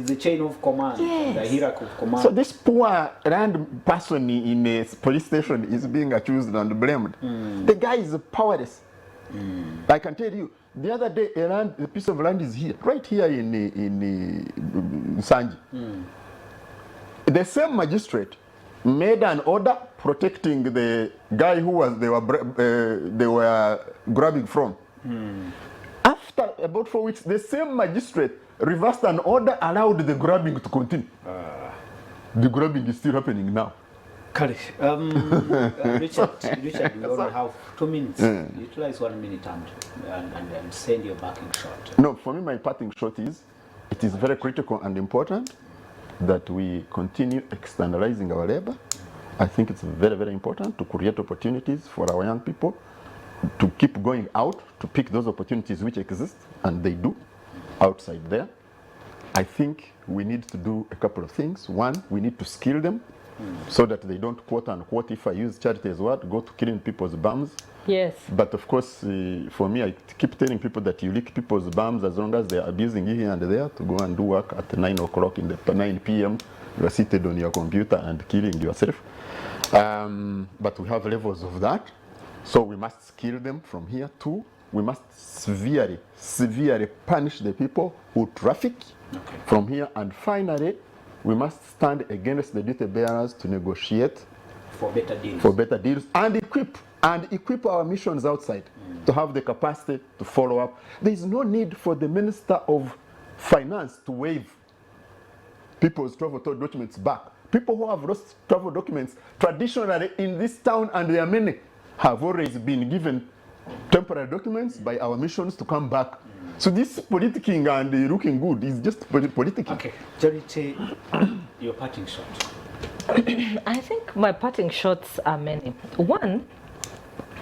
a chain of command, Yes. the hierarchy of command. So this poor land person in a police station is being accused and blamed. The guy is powerless. I can tell you, the other day a piece of land is here, right here in Sanji. The same magistrate made an order protecting the guy who they were grabbing from. After about 4 weeks, the same magistrate reversed an order, allowed the grabbing to continue. The grabbing is still happening now. Kari, Richard, we only have 2 minutes. Utilize 1 minute and send your backing shot. No, for me, my parting shot is, it is very critical and important that we continue externalizing our labor. I think it's very, very important to create opportunities for our young people to keep going out, to pick those opportunities which exist, and they do, outside there. I think we need to do a couple of things. One, we need to skill them so that they don't, quote unquote, if I use charity as word, go to killing people's bums. Yes. But of course, for me, I keep telling people that you lick people's bums as long as they're abusing you here and there to go and do work at 9 o'clock in the 9 p.m. You are seated on your computer and killing yourself. But we have levels of that. So we must skill them from here. Two, we must severely punish the people who traffic from here. And finally, we must stand against the duty bearers to negotiate for better deals and equip our missions outside to have the capacity to follow up. There is no need for the Minister of Finance to waive people's travel documents back. People who have lost travel documents traditionally in this town, and there are many, have always been given temporary documents by our missions to come back. So this politicking and looking good is just politicking. Okay, Charity, your parting shot. I think my parting shots are many. One,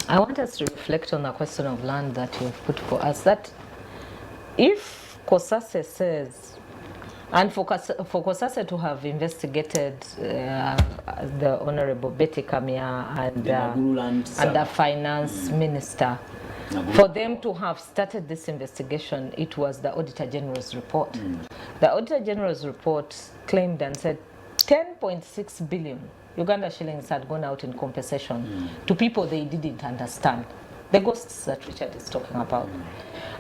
I want us to reflect on the question of land that you have put for us, that if COSASE says, and for COSASE to have investigated the Honorable Betty Kamia and the Finance Minister, for them to have started this investigation, it was the Auditor General's report. The Auditor General's report claimed and said 10.6 billion Uganda shillings had gone out in compensation to people they didn't understand. The ghosts that Richard is talking about.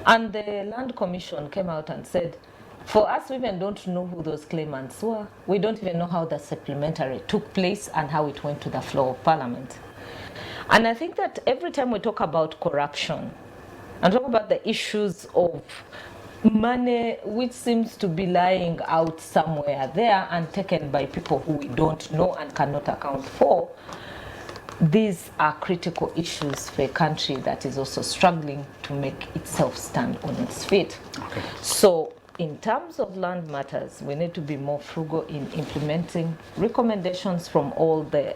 And the Land Commission came out and said, for us, we even don't know who those claimants were. We don't even know how the supplementary took place and how it went to the floor of Parliament. And I think that every time we talk about corruption and talk about the issues of money which seems to be lying out somewhere there and taken by people who we don't know and cannot account for, these are critical issues for a country that is also struggling to make itself stand on its feet. Okay. So in terms of land matters, we need to be more frugal in implementing recommendations from all the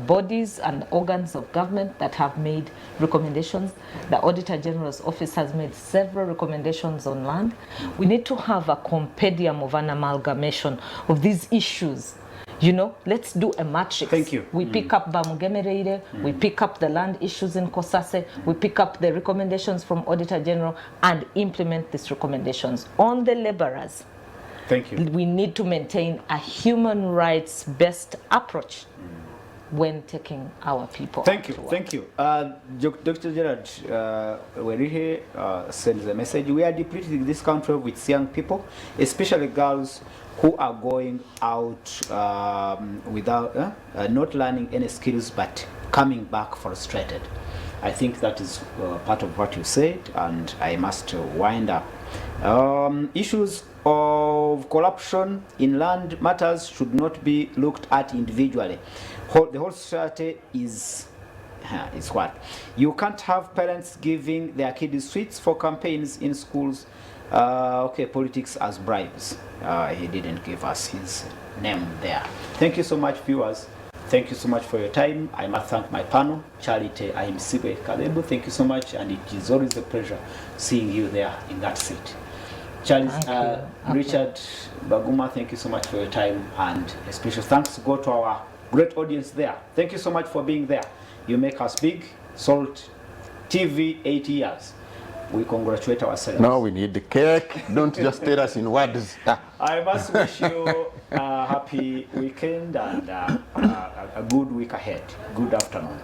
bodies and organs of government that have made recommendations. The Auditor General's office has made several recommendations on land. We need to have a compendium of an amalgamation of these issues. You know, let's do a matrix. Thank you. We pick up Bamugemereire, we pick up the land issues in COSASE, we pick up the recommendations from Auditor General and implement these recommendations. On the laborers, thank you. We need to maintain a human rights-based approach when taking our people. Thank you, thank you. Dr. Gerard Werihe sends a message. We are depleting this country with young people, especially girls who are going out without not learning any skills but coming back frustrated. I think that is part of what you said, and I must wind up. Issues of corruption in land matters should not be looked at individually. The whole society is what? You can't have parents giving their kids sweets for campaigns in schools. Okay, politics as bribes. He didn't give us his name there. Thank you so much, viewers. Thank you so much for your time. I must thank my panel, Charity Ahimsibe Kalebo. Thank you so much, and it is always a pleasure seeing you there in that seat. Charles, Richard Baguma, thank you so much for your time, and a special thanks go to our great audience there. Thank you so much for being there. You make us big. Salt TV 8 years. We congratulate ourselves. No, we need the cake. Don't just tell us in words. I must wish you a happy weekend and a good week ahead. Good afternoon.